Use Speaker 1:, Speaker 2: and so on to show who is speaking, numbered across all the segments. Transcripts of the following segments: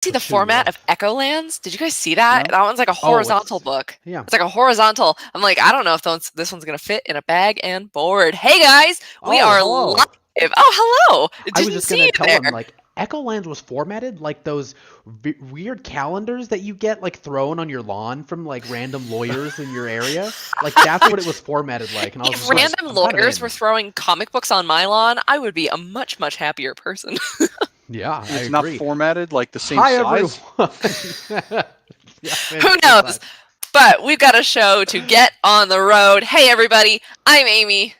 Speaker 1: see the format of Echolands? Did you guys see that?
Speaker 2: No?
Speaker 1: That one's like a horizontal book.
Speaker 3: Yeah.
Speaker 1: It's like a horizontal. I'm like, I don't know if this one's going to fit in a bag and board. Hey, guys, we are
Speaker 3: hello.
Speaker 1: live. Oh, hello.
Speaker 3: I was just going to tell them, like, Echolands was formatted like those weird calendars that you get, like, thrown on your lawn from, like, random lawyers in your area. Like, that's what it was formatted like. And I was
Speaker 1: If
Speaker 3: just
Speaker 1: random
Speaker 3: like,
Speaker 1: lawyers were throwing comic books on my lawn, I would be a much, much happier person.
Speaker 3: Yeah,
Speaker 2: it's not formatted like the same
Speaker 3: size.
Speaker 2: Everyone.
Speaker 1: Who knows? But we've got a show to get on the road. Hey, everybody. I'm Amy.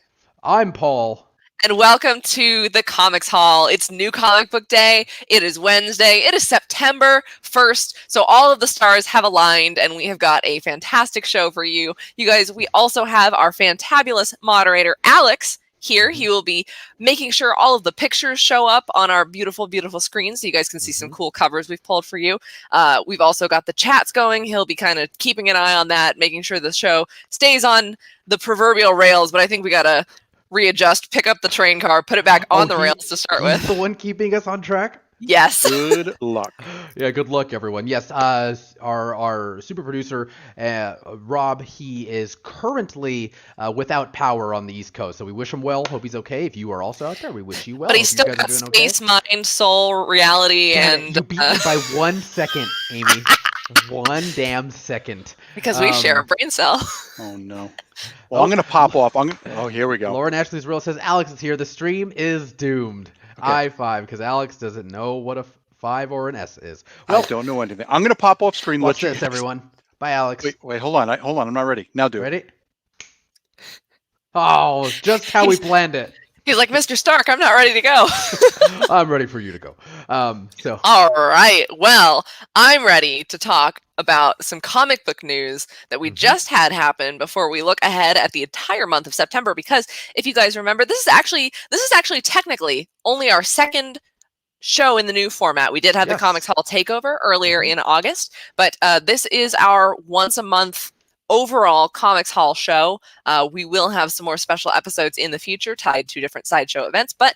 Speaker 3: I'm Paul.
Speaker 1: And welcome to the Comics Hall. It's New Comic Book Day. It is Wednesday. It is September 1st. So all of the stars have aligned, and we have got a fantastic show for you. You guys, we also have our fantabulous moderator, Alex, here. He will be making sure all of the pictures show up on our beautiful, beautiful screen so you guys can see some cool covers we've pulled for you. We've also got the chats going. He'll be kind of keeping an eye on that, making sure the show stays on the proverbial rails, but I think we got to readjust, pick up the train car, put it back on the rails to start with.
Speaker 3: The one keeping us on track?
Speaker 1: Yes.
Speaker 2: Good luck.
Speaker 3: Yeah, good luck, everyone. Yes, our super producer, Rob, he is currently without power on the East Coast, so we wish him well. Hope he's okay. If you are also out there, we wish you well.
Speaker 1: But he's still got space, mind, soul, reality, and...
Speaker 3: You beat me by 1 second, Amy. 1 damn second.
Speaker 1: Because we share a brain cell.
Speaker 2: Oh, no. Well, I'm going to pop off. Oh, here we go.
Speaker 3: Lauren Ashley's Real says, Alex is here. The stream is doomed. Okay. I5, because Alex doesn't know what a 5 or an S is.
Speaker 2: Well, I don't know anything. I'm going to pop off screen.
Speaker 3: Watch this, everyone. Bye, Alex.
Speaker 2: Wait, hold on. I'm not ready. Now do it.
Speaker 3: Ready? Oh, just how we planned it.
Speaker 1: He's like, Mr. Stark, I'm not ready to go.
Speaker 3: I'm ready for you to go.
Speaker 1: All right. Well, I'm ready to talk about some comic book news that we just had happen before we look ahead at the entire month of September. Because if you guys remember, this is actually technically only our second show in the new format. We did have the Comics Hall takeover earlier in August, but this is our once a month overall Comics Hall show. We will have some more special episodes in the future tied to different sideshow events, but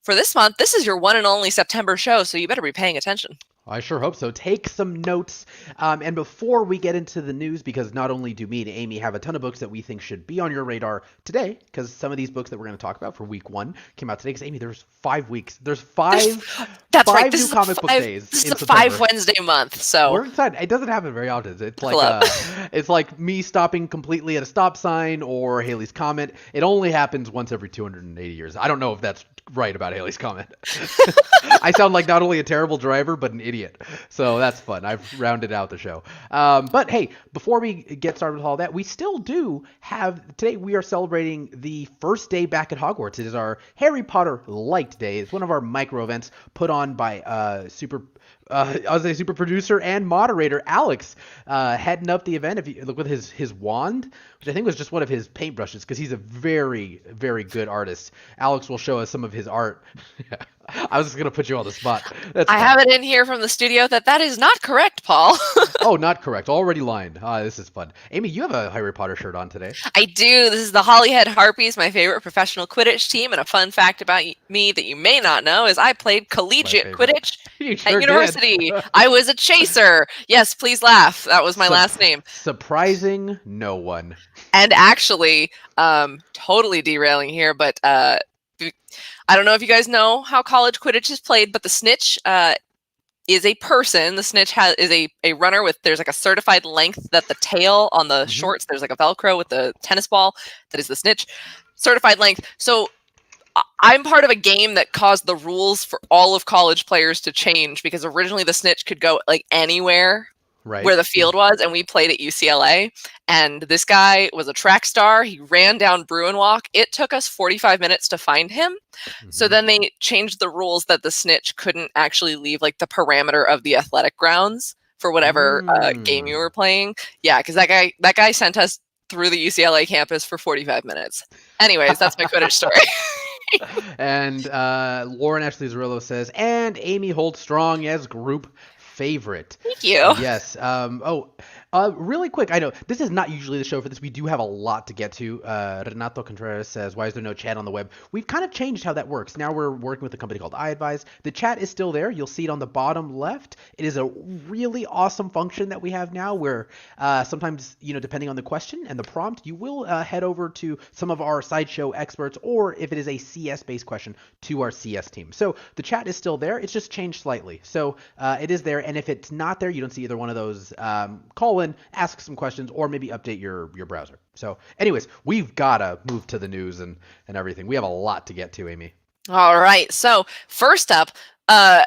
Speaker 1: for this month, this is your one and only September show, so you better be paying attention.
Speaker 3: I sure hope so. Take some notes. And before we get into the news, because not only do me and Amy have a ton of books that we think should be on your radar today, because some of these books that we're going to talk about for week 1 came out today. Because Amy, there's 5 weeks. There's five new comic book days.
Speaker 1: This is a 5 Wednesday month, so
Speaker 3: we're excited. It doesn't happen very often. It's like it's like me stopping completely at a stop sign or Halley's Comet. It only happens once every 280 years. I don't know if that's right about Halley's Comet. I sound like not only a terrible driver, but an idiot. So that's fun. I've rounded out the show. But hey, before we get started with all that, we still do have, today we are celebrating the first day back at Hogwarts. It is our Harry Potter Light Day. It's one of our micro events put on by super producer and moderator Alex, heading up the event. If you look with his wand, which I think was just one of his paintbrushes, because he's a very, very good artist. Alex will show us some of his art. I was just going to put you on the spot.
Speaker 1: I have it in here from the studio that is not correct, Paul.
Speaker 3: Oh, not correct. Already lined. This is fun. Amy, you have a Harry Potter shirt on today.
Speaker 1: I do. This is the Hollyhead Harpies, my favorite professional Quidditch team. And a fun fact about me that you may not know is I played collegiate Quidditch at university. I was a chaser. Yes, please laugh. That was my last name.
Speaker 3: Surprising no one.
Speaker 1: And actually, totally derailing here, but I don't know if you guys know how college Quidditch is played, but the snitch is a person. The snitch is a runner with, there's like a certified length that the tail on the shorts, there's like a Velcro with the tennis ball that is the snitch. Certified length. So I'm part of a game that caused the rules for all of college players to change, because originally the snitch could go like anywhere. Right. Where the field was, and we played at UCLA, and this guy was a track star. He ran down Bruin Walk. It took us 45 minutes to find him. So then they changed the rules that the snitch couldn't actually leave like the parameter of the athletic grounds for whatever game you were playing. Yeah, because that guy sent us through the UCLA campus for 45 minutes. Anyways, that's my Quidditch story.
Speaker 3: And Lauren Ashley Zerillo says, and Amy holds strong as group favorite.
Speaker 1: Thank you.
Speaker 3: Yes. Really quick, I know this is not usually the show for this. We do have a lot to get to. Renato Contreras says, "Why is there no chat on the web?" We've kind of changed how that works. Now we're working with a company called iAdvise. The chat is still there. You'll see it on the bottom left. It is a really awesome function that we have now, where sometimes, depending on the question and the prompt, you will head over to some of our sideshow experts, or if it is a CS-based question, to our CS team. So the chat is still there. It's just changed slightly. So it is there, and if it's not there, you don't see either one of those. Call in, ask some questions, or maybe update your browser. So anyways, we've got to move to the news and everything. We have a lot to get to, Amy.
Speaker 1: All right. So first up,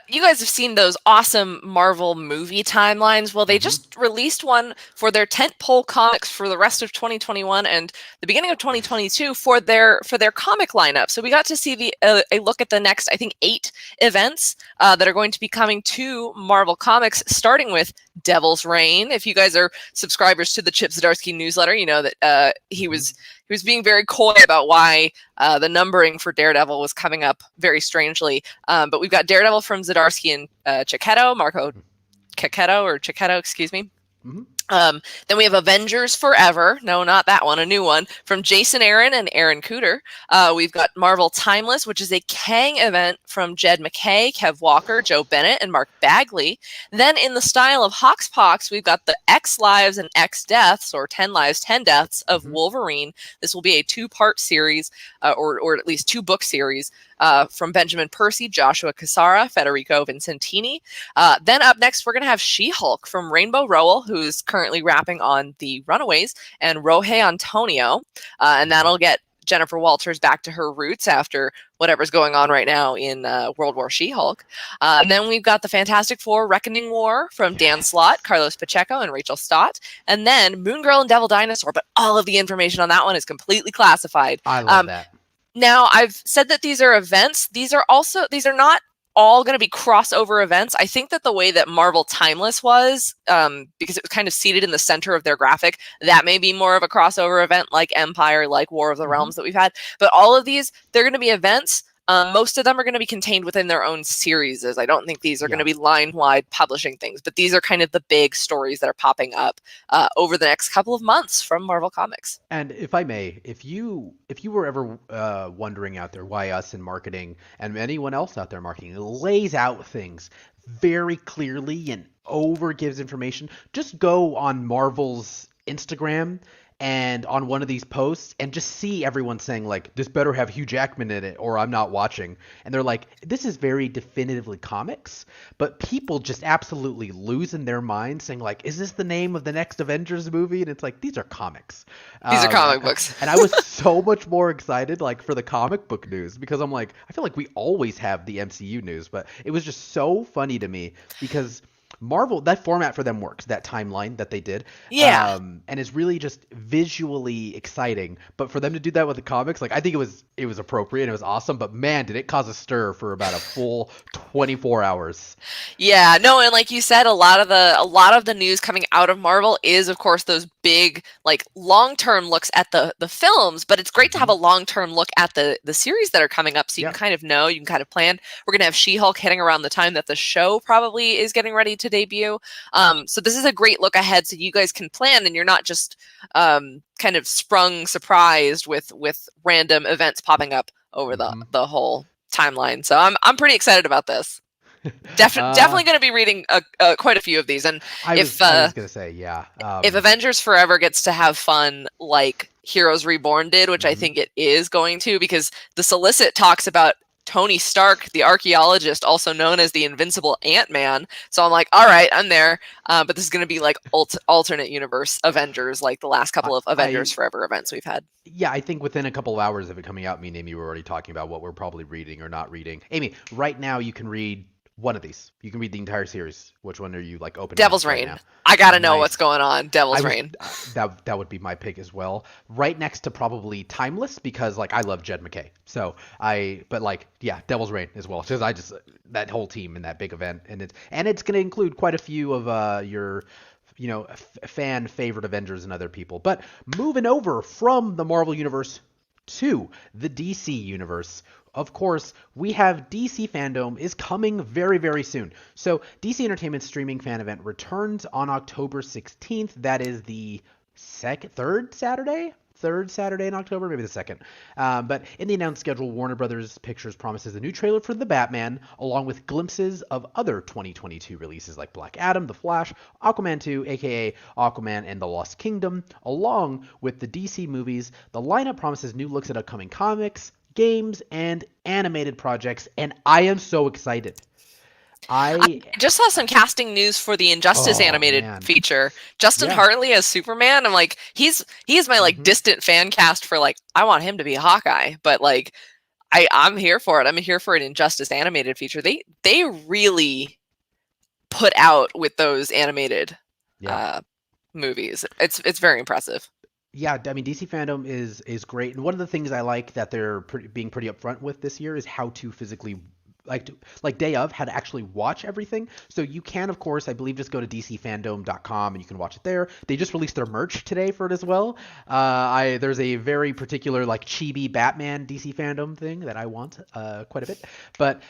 Speaker 1: you guys have seen those awesome Marvel movie timelines. Well, they just released one for their tentpole comics for the rest of 2021 and the beginning of 2022 for their comic lineup. So we got to see a look at the next, I think, 8 events that are going to be coming to Marvel Comics, starting with Devil's Reign. If you guys are subscribers to the Chip Zdarsky newsletter, you know that he was being very coy about why the numbering for Daredevil was coming up very strangely. But we've got Daredevil from Zdarsky and Marco Cicchetto, excuse me. Then we have Avengers Forever. No, not that one. A new one from Jason Aaron and Aaron Cooter. We've got Marvel Timeless, which is a Kang event from Jed McKay, Kev Walker, Joe Bennett, and Mark Bagley. Then in the style of Hoxpox, we've got the X Lives and X Deaths, or 10 Lives, 10 Deaths of Wolverine. This will be a 2-part series, or at least 2-book series. From Benjamin Percy, Joshua Cassara, Federico Vincentini. Then up next, we're going to have She-Hulk from Rainbow Rowell, who's currently wrapping on The Runaways, and Rohei Antonio. And that'll get Jennifer Walters back to her roots after whatever's going on right now in World War She-Hulk. And then we've got the Fantastic Four Reckoning War from Dan Slott, Carlos Pacheco, and Rachel Stott. And then Moon Girl and Devil Dinosaur, but all of the information on that one is completely classified.
Speaker 3: I love that.
Speaker 1: Now, I've said that these are events. These are not all going to be crossover events. I think that the way that Marvel Timeless was, because it was kind of seated in the center of their graphic, that may be more of a crossover event like Empire, like War of the Realms that we've had. But all of these, they're going to be events. Most of them are going to be contained within their own series. I don't think these are going to be line-wide publishing things, but these are kind of the big stories that are popping up over the next couple of months from Marvel Comics.
Speaker 3: And if I may, if you were ever wondering out there why us in marketing and anyone else out there in marketing lays out things very clearly and over gives information, just go on Marvel's Instagram and on one of these posts and just see everyone saying like, this better have Hugh Jackman in it or I'm not watching. And they're like, this is very definitively comics, but people just absolutely losing their minds saying like, is this the name of the next Avengers movie? And it's like, these are comics.
Speaker 1: These are comic books.
Speaker 3: And I was so much more excited like for the comic book news, because I'm like, I feel like we always have the MCU news, but it was just so funny to me because Marvel, that format for them works, that timeline that they did.
Speaker 1: Yeah.
Speaker 3: And it's really just visually exciting. But for them to do that with the comics, like I think it was appropriate and it was awesome. But man, did it cause a stir for about a full 24 hours.
Speaker 1: Yeah, no, and like you said, a lot of the news coming out of Marvel is, of course, those big like long-term looks at the films. But it's great to have a long-term look at the series that are coming up, so you can kind of know, you can kind of plan. We're gonna have She-Hulk hitting around the time that the show probably is getting ready to debut. So this is a great look ahead, so you guys can plan, and you're not just kind of surprised with random events popping up over the whole timeline. So I'm pretty excited about this. Definitely going to be reading quite a few of these. And
Speaker 3: I was going to say, yeah.
Speaker 1: If Avengers Forever gets to have fun like Heroes Reborn did, which I think it is going to, because the solicit talks about Tony Stark, the archaeologist, also known as the Invincible Ant-Man. So I'm like, all right, I'm there. But this is going to be like alternate universe Avengers, like the last couple of Avengers Forever events we've had.
Speaker 3: Yeah, I think within a couple of hours of it coming out, me and Amy were already talking about what we're probably reading or not reading. Amy, right now you can read one of these. You can read the entire series. Which one are you like opening?
Speaker 1: Devil's Reign. Right, I gotta know what's going on. Devil's Reign.
Speaker 3: That would be my pick as well. Right next to probably Timeless, because like I love Jed McKay. Devil's Reign as well. Because I just that whole team in that big event, and it's going to include quite a few of your fan favorite Avengers and other people. But moving over from the Marvel universe to the DC universe, of course, we have DC Fandom is coming very, very soon. So DC Entertainment's streaming fan event returns on October 16th. That is the third Saturday in October, maybe the second. But in the announced schedule, Warner Brothers Pictures promises a new trailer for The Batman, along with glimpses of other 2022 releases like Black Adam, The Flash, Aquaman 2, aka Aquaman and the Lost Kingdom, along with the DC movies. The lineup promises new looks at upcoming comics, games, and animated projects, and I am so excited.
Speaker 1: I just saw some casting news for the Injustice animated feature. Justin Hartley as Superman. I'm like, he's my like distant fan cast for like, I want him to be Hawkeye, but like, I'm here for it. I'm here for an Injustice animated feature. They really put out with those animated movies. It's very impressive.
Speaker 3: Yeah, I mean, DC Fandom is great, and one of the things I like that they're being pretty upfront with this year is how to physically like day of, how to actually watch everything. So you can, of course, I believe, just go to dcfandom.com and you can watch it there. They just released their merch today for it as well. There's a very particular like chibi Batman DC Fandom thing that I want quite a bit. But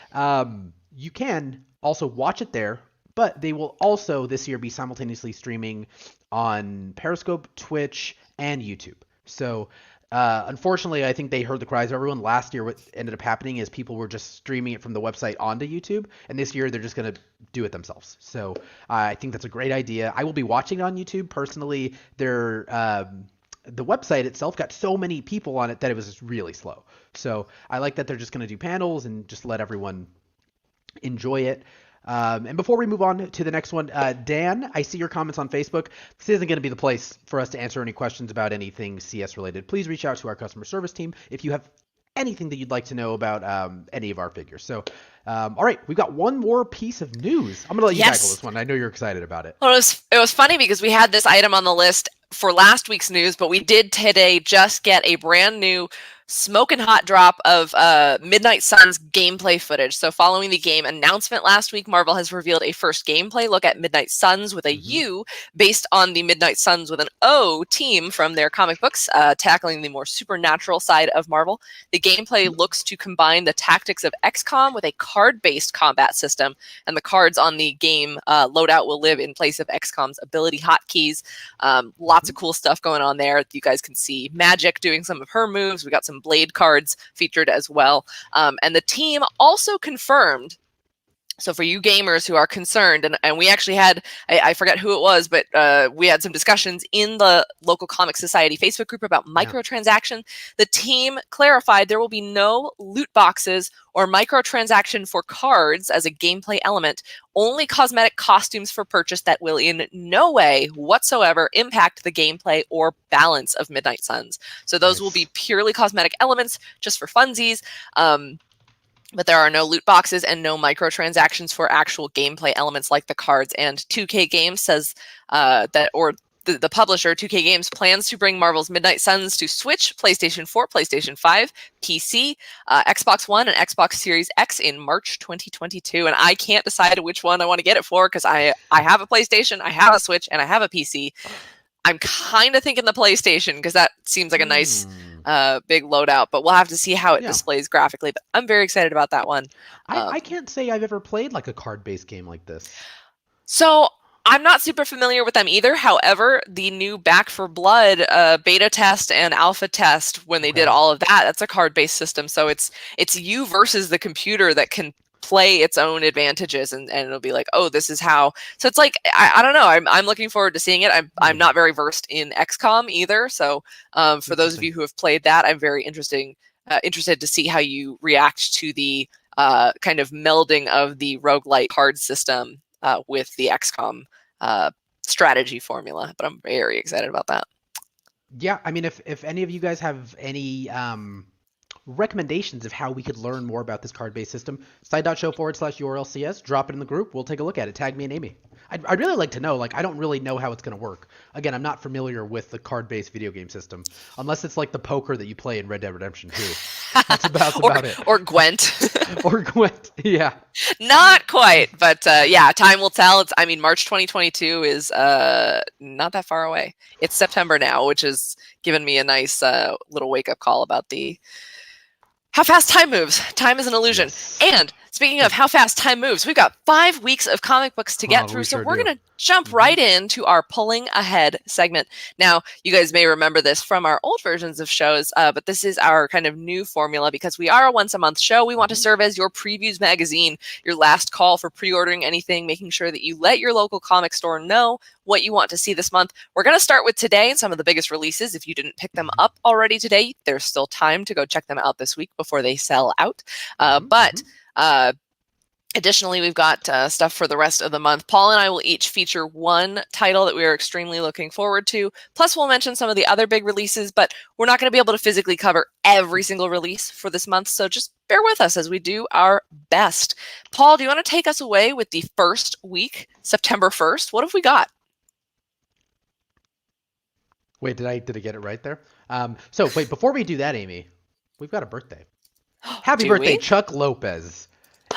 Speaker 3: you can also watch it there. But they will also this year be simultaneously streaming on Periscope, Twitch, and YouTube. So unfortunately, I think they heard the cries of everyone. Last year, what ended up happening is people were just streaming it from the website onto YouTube, and this year they're just going to do it themselves. So I think that's a great idea. I will be watching it on YouTube. Personally, the website itself got so many people on it that it was just really slow. So I like that they're just going to do panels and just let everyone enjoy it. And before we move on to the next one, Dan, I see your comments on Facebook. This isn't going to be the place for us to answer any questions about anything CS related. Please reach out to our customer service team if you have anything that you'd like to know about any of our figures. So, all right, we've got one more piece of news. I'm going to let you tackle this one. I know you're excited about it.
Speaker 1: Well, it was funny because we had this item on the list for last week's news, but we did today just get a brand new smoking hot drop of Midnight Suns gameplay footage. So following the game announcement last week, Marvel has revealed a first gameplay look at Midnight Suns with a U based on the Midnight Suns with an O team from their comic books, tackling the more supernatural side of Marvel. The gameplay looks to combine the tactics of XCOM with a card-based combat system, and the cards on the game loadout will live in place of XCOM's ability hotkeys. Lots of cool stuff going on there. You guys can see Magic doing some of her moves. We got some Blade cards featured as well. And the team also confirmed, so for you gamers who are concerned, and we actually had, I forget who it was, but we had some discussions in the local Comic Society Facebook group about microtransaction. The team clarified there will be no loot boxes or microtransaction for cards as a gameplay element, only cosmetic costumes for purchase that will in no way whatsoever impact the gameplay or balance of Midnight Suns. So those will be purely cosmetic elements just for funsies. But there are no loot boxes and no microtransactions for actual gameplay elements like the cards. And 2K Games says the publisher, 2K Games, plans to bring Marvel's Midnight Suns to Switch, PlayStation 4, PlayStation 5, PC, Xbox One, and Xbox Series X in March 2022. And I can't decide which one I want to get it for because I have a PlayStation, I have a Switch, and I have a PC. I'm kind of thinking the PlayStation because that seems like a nice big loadout, but we'll have to see how it displays graphically. But I'm very excited about that one.
Speaker 3: I can't say I've ever played like a card-based game like this.
Speaker 1: So I'm not super familiar with them either. However, the new Back for Blood beta test and alpha test, when they did all of that, that's a card-based system. So it's you versus the computer that can play its own advantages, and it'll be like, oh, this is how. So it's like, I don't know. I'm looking forward to seeing it. I'm not very versed in XCOM either. So for those of you who have played that, I'm very interested to see how you react to the kind of melding of the roguelite card system with the XCOM strategy formula. But I'm very excited about that.
Speaker 3: Yeah, I mean, if any of you guys have any recommendations of how we could learn more about this card-based system, site.show/URLCS, drop it in the group. We'll take a look at it. Tag me and Amy. I'd really like to know. Like, I don't really know how it's going to work. Again, I'm not familiar with the card-based video game system, unless it's like the poker that you play in Red Dead Redemption 2. That's about it.
Speaker 1: Or Gwent.
Speaker 3: Or Gwent, yeah.
Speaker 1: Not quite, but yeah, time will tell. March 2022 is not that far away. It's September now, which has given me a nice little wake-up call about the How fast time moves. Time is an illusion.
Speaker 3: Yes.
Speaker 1: And speaking of how fast time moves, we've got 5 weeks of comic books to get through.
Speaker 3: We
Speaker 1: So
Speaker 3: sure
Speaker 1: we're
Speaker 3: do.
Speaker 1: going to jump right into our Pulling Ahead segment. Now, you guys may remember this from our old versions of shows, but this is our kind of new formula because we are a once-a-month show. We want to serve as your previews magazine, your last call for pre-ordering anything, making sure that you let your local comic store know what you want to see this month. We're going to start with today and some of the biggest releases. If you didn't pick them up already today, there's still time to go check them out this week before they sell out. Additionally, we've got stuff for the rest of the month. Paul and I will each feature one title that we are extremely looking forward to. Plus, we'll mention some of the other big releases, but we're not going to be able to physically cover every single release for this month. So just bear with us as we do our best. Paul, do you want to take us away with the first week, September 1st? What have we got?
Speaker 3: Wait, did I get it right there? So wait, before we do that, Amy, we've got a birthday. Happy birthday, Chuck Lopez.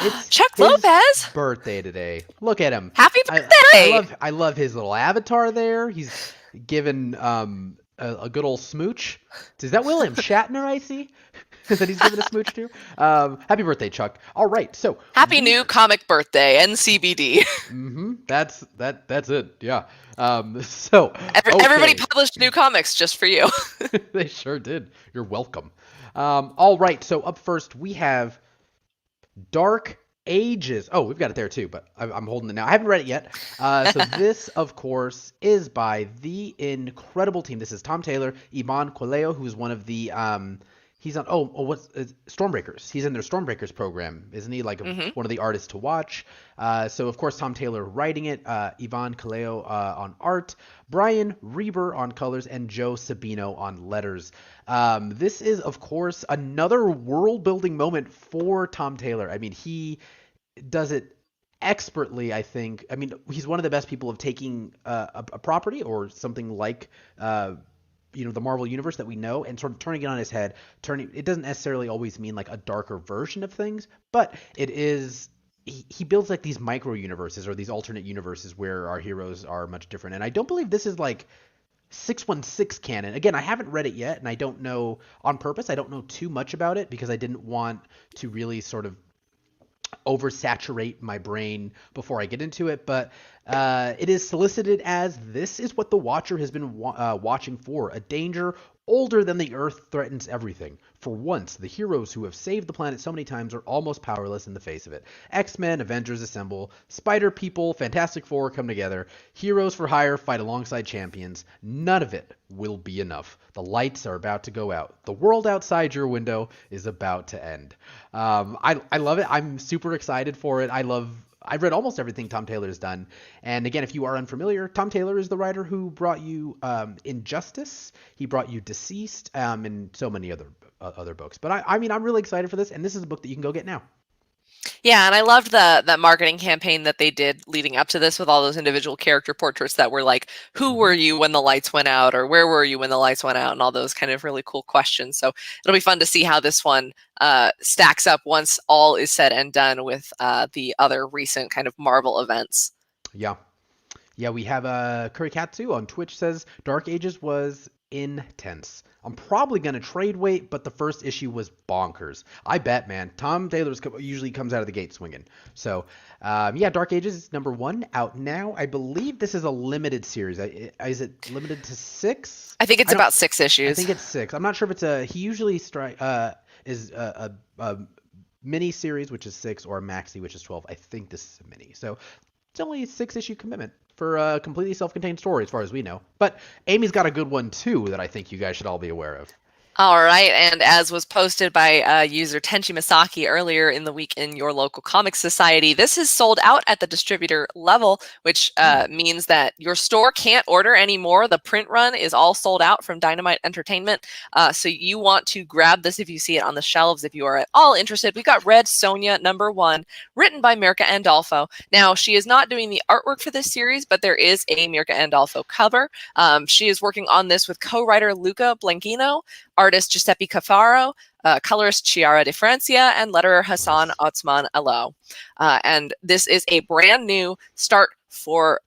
Speaker 3: It's
Speaker 1: Chuck Lopez
Speaker 3: birthday today. Look at him.
Speaker 1: Happy birthday!
Speaker 3: I love his little avatar there. He's given a good old smooch. Is that William Shatner I see? That he's giving a smooch to? Happy birthday, Chuck. All right, so
Speaker 1: happy new comic birthday, NCBD.
Speaker 3: That's it. Yeah.
Speaker 1: Everybody published new comics just for you.
Speaker 3: They sure did. You're welcome. All right, so up first we have Dark Ages. Oh, we've got it there too, but I'm holding it now. I haven't read it yet. So this, of course, is by the incredible team. This is Tom Taylor, Ivan Coleo, who's one of the he's on what's Stormbreakers. He's in their Stormbreakers program, isn't he? Like one of the artists to watch. So of course Tom Taylor writing it, Ivan Coleo on art, Brian Reber on colors, and Joe Sabino on letters. This is of course another world building moment for Tom Taylor. I mean, he does it expertly, I think. I mean, he's one of the best people of taking a property or something like the Marvel universe that we know and sort of turning it on his head. It doesn't necessarily always mean like a darker version of things, but it is. He builds like these micro universes or these alternate universes where our heroes are much different. And I don't believe this is like 616 canon. Again, I haven't read it yet, and I don't know on purpose. I don't know too much about it because I didn't want to really sort of oversaturate my brain before I get into it, but it is solicited as this is what the Watcher has been watching for. A danger older than the Earth threatens everything. For once, the heroes who have saved the planet so many times are almost powerless in the face of it. X-Men, Avengers assemble, Spider People, Fantastic Four come together, heroes for hire fight alongside champions. None of it will be enough. The lights are about to go out. The world outside your window is about to end. I love it. I'm super excited for it. I've read almost everything Tom Taylor has done. And again, if you are unfamiliar, Tom Taylor is the writer who brought you Injustice. He brought you Deceased and so many other books. But I mean, I'm really excited for this. And this is a book that you can go get now.
Speaker 1: Yeah, and I loved that marketing campaign that they did leading up to this with all those individual character portraits that were like, who were you when the lights went out, or where were you when the lights went out, and all those kind of really cool questions. So it'll be fun to see how this one stacks up once all is said and done with the other recent kind of Marvel events.
Speaker 3: Yeah, we have Kurikatsu on Twitch says Dark Ages was intense. I'm probably going to trade wait, but the first issue was bonkers. I bet, man. Tom Taylor usually comes out of the gate swinging. So, Dark Ages #1 out now. I believe this is a limited series. Is it limited to 6?
Speaker 1: I think it's about 6 issues.
Speaker 3: I think it's 6. I'm not sure if it's he usually is a mini series, which is 6, or a maxi, which is 12. I think this is a mini. So it's only a 6-issue commitment for a completely self-contained story as far as we know. But Amy's got a good one too that I think you guys should all be aware of.
Speaker 1: All right, and as was posted by user Tenchi Misaki earlier in the week in your local comic society, this is sold out at the distributor level, which means that your store can't order anymore. The print run is all sold out from Dynamite Entertainment. So you want to grab this if you see it on the shelves, if you are at all interested. We've got Red Sonja #1, written by Mirka Andolfo. Now, she is not doing the artwork for this series, but there is a Mirka Andolfo cover. She is working on this with co-writer Luca Blanchino, artist Giuseppe Cafaro, colorist Chiara De Francia, and letterer Hassan Otsman Alo. And this is a brand new start for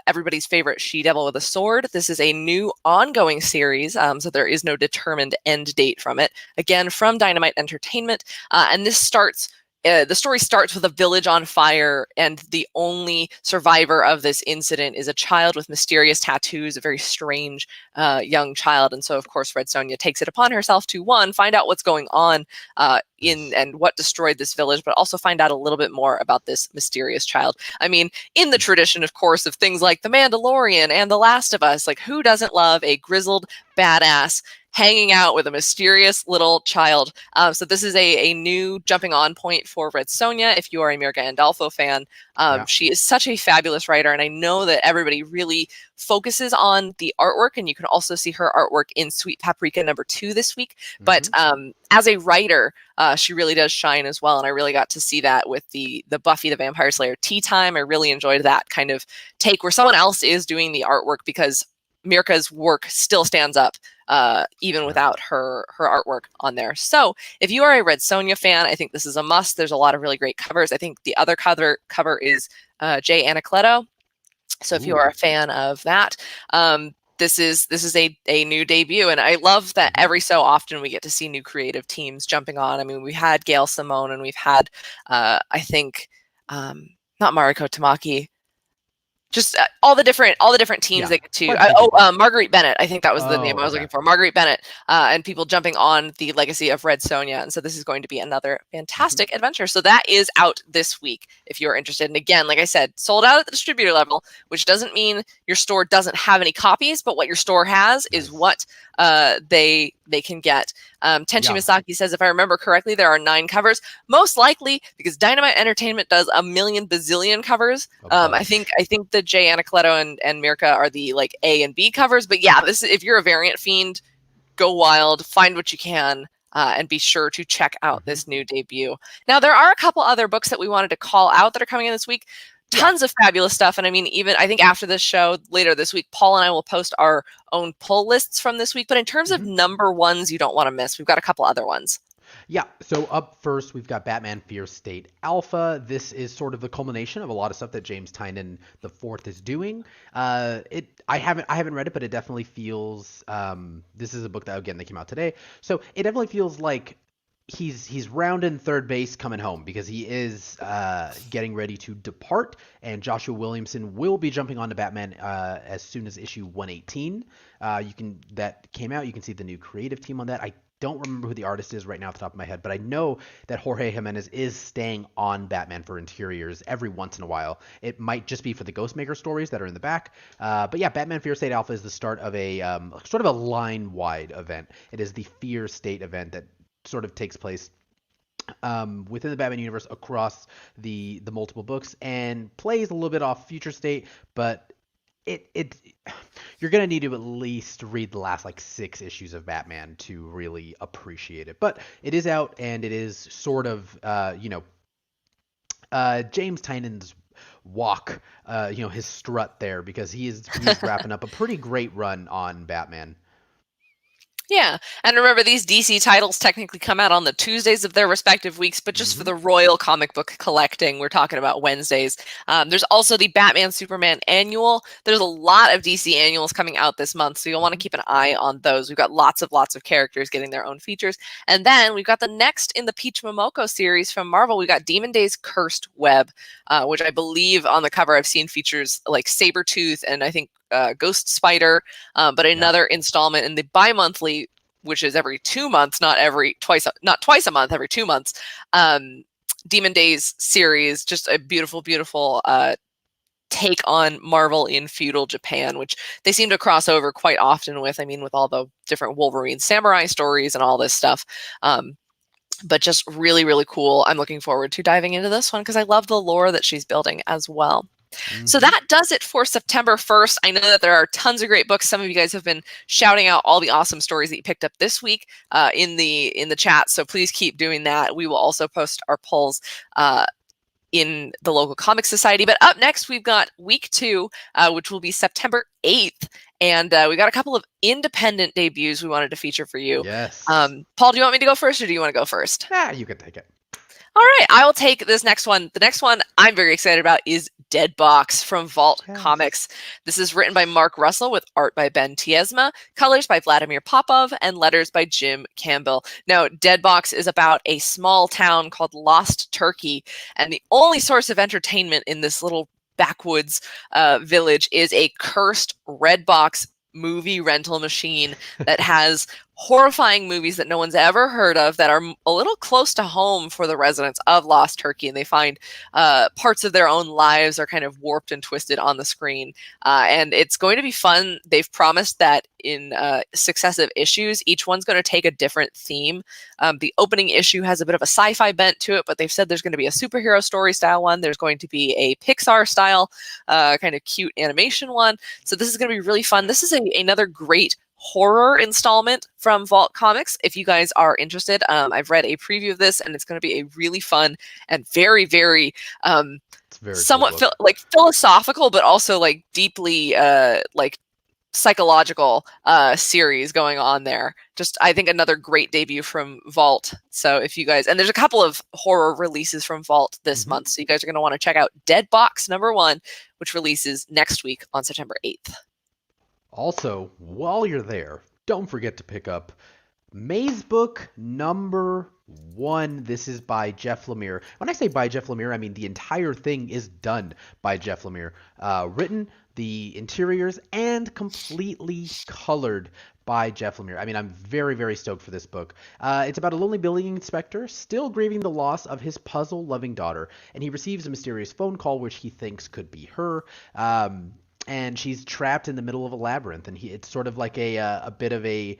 Speaker 1: everybody's favorite She-Devil with a Sword. This is a new ongoing series, so there is no determined end date from it. Again, from Dynamite Entertainment, and this starts. The story starts with a village on fire, and the only survivor of this incident is a child with mysterious tattoos, a very strange young child. And so, of course, Red Sonja takes it upon herself to, one, find out what's going on and what destroyed this village, but also find out a little bit more about this mysterious child. I mean, in the tradition, of course, of things like The Mandalorian and The Last of Us, like, who doesn't love a grizzled badass hanging out with a mysterious little child? So this is a new jumping on point for Red Sonja. If you are a Mirka Andolfo fan, she is such a fabulous writer, and I know that everybody really focuses on the artwork, and you can also see her artwork in Sweet Paprika #2 this week. But as a writer, she really does shine as well, and I really got to see that with the Buffy the Vampire Slayer Tea Time. I really enjoyed that kind of take where someone else is doing the artwork, because Mirka's work still stands up even without her artwork on there. So if you are a Red Sonja fan, I think this is a must. There's a lot of really great covers. I think the other cover is Jay Anacleto. So if you are a fan of that, this is a new debut, and I love that every so often we get to see new creative teams jumping on. I mean, we had Gail Simone, and we've had I think not Mariko Tamaki. Just all the different teams they get to. Marguerite Bennett. I think that was the name I was looking for. Marguerite Bennett, and people jumping on the legacy of Red Sonja. And so this is going to be another fantastic adventure. So that is out this week if you're interested. And again, like I said, sold out at the distributor level, which doesn't mean your store doesn't have any copies, but what your store has is what they can get. Tenchi Misaki says, if I remember correctly, there are 9 covers, most likely because Dynamite Entertainment does a million bazillion covers. I think the Jay Anacleto and Mirka are the like A and B covers, but yeah, this if you're a variant fiend, go wild, find what you can, and be sure to check out this new debut. Now, there are a couple other books that we wanted to call out that are coming in this week. Tons of fabulous stuff. And I mean, even I think after this show later this week, Paul and I will post our own pull lists from this week. But in terms of number ones you don't want to miss, we've got a couple other ones.
Speaker 3: Yeah, so up first, we've got Batman Fear State Alpha. This is sort of the culmination of a lot of stuff that James Tynion IV is doing. I haven't read it, but it definitely feels this is a book that, again, they came out today. So it definitely feels like he's rounding third base coming home, because he is getting ready to depart, and Joshua Williamson will be jumping on to Batman as soon as issue 118. That came out. You can see the new creative team on that. I don't remember who the artist is right now off the top of my head, but I know that Jorge Jimenez is staying on Batman for interiors every once in a while. It might just be for the Ghostmaker stories that are in the back. But yeah, Batman Fear State Alpha is the start of a sort of a line-wide event. It is the Fear State event that sort of takes place within the Batman universe across the multiple books, and plays a little bit off Future State, but you're going to need to at least read the last like 6 issues of Batman to really appreciate it. But it is out, and it is sort of James Tynion's walk, his strut there, because he's wrapping up a pretty great run on Batman.
Speaker 1: Yeah, and remember, these DC titles technically come out on the Tuesdays of their respective weeks, but just for the royal comic book collecting, we're talking about Wednesdays. There's also the Batman Superman annual. There's a lot of DC annuals coming out this month, so you'll want to keep an eye on those. We've got lots of characters getting their own features. And then we've got the next in the Peach Momoko series from Marvel. We've got Demon Days Cursed Web, which I believe on the cover I've seen features like Sabretooth and I think Ghost Spider, but another installment in the bi-monthly, which is every 2 months, not twice a month, every 2 months, Demon Days series. Just a beautiful take on Marvel in feudal Japan, which they seem to cross over quite often with. I mean, with all the different Wolverine samurai stories and all this stuff. But just really, really cool. I'm looking forward to diving into this one because I love the lore that she's building as well. So that does it for September 1st. I know that there are tons of great books. Some of you guys have been shouting out all the awesome stories that you picked up this week in the chat. So please keep doing that. We will also post our polls in the local comic society. But up next, we've got week 2, which will be September 8th. And we got a couple of independent debuts we wanted to feature for you.
Speaker 3: Yes.
Speaker 1: Paul, do you want me to go first, or do you want to go first?
Speaker 3: You can take it.
Speaker 1: All right, I will take this next one. The next one I'm very excited about is Dead Box from Vault
Speaker 3: Yes.
Speaker 1: Comics. This is written by Mark Russell with art by Ben Tiesma, colors by Vladimir Popov, and letters by Jim Campbell. Now, Dead Box is about a small town called Lost Turkey, and the only source of entertainment in this little backwoods village is a cursed red box movie rental machine that has horrifying movies that no one's ever heard of that are a little close to home for the residents of Lost Turkey, and they find parts of their own lives are kind of warped and twisted on the screen, and it's going to be fun. They've promised that in successive issues, each one's going to take a different theme. The opening issue has a bit of a sci-fi bent to it, but they've said there's going to be a superhero story style one. There's going to be a Pixar style kind of cute animation one. So this is going to be really fun. This is another great horror installment from Vault Comics. If you guys are interested, I've read a preview of this, and it's going to be a really fun and very, very somewhat like philosophical, but also like deeply like psychological series going on there. Just, I think, another great debut from Vault. So if you guys, and there's a couple of horror releases from Vault this month, so you guys are going to want to check out Dead Box #1, which releases next week on September 8th.
Speaker 3: Also, while you're there, don't forget to pick up Maze Book #1. This is by Jeff Lemire. When I say by Jeff Lemire, I mean the entire thing is done by Jeff Lemire. Written, the interiors, and completely colored by Jeff Lemire. I mean, I'm very, very stoked for this book. It's about a lonely building inspector still grieving the loss of his puzzle-loving daughter, and he receives a mysterious phone call which he thinks could be her. And she's trapped in the middle of a labyrinth, and it's sort of like a bit of a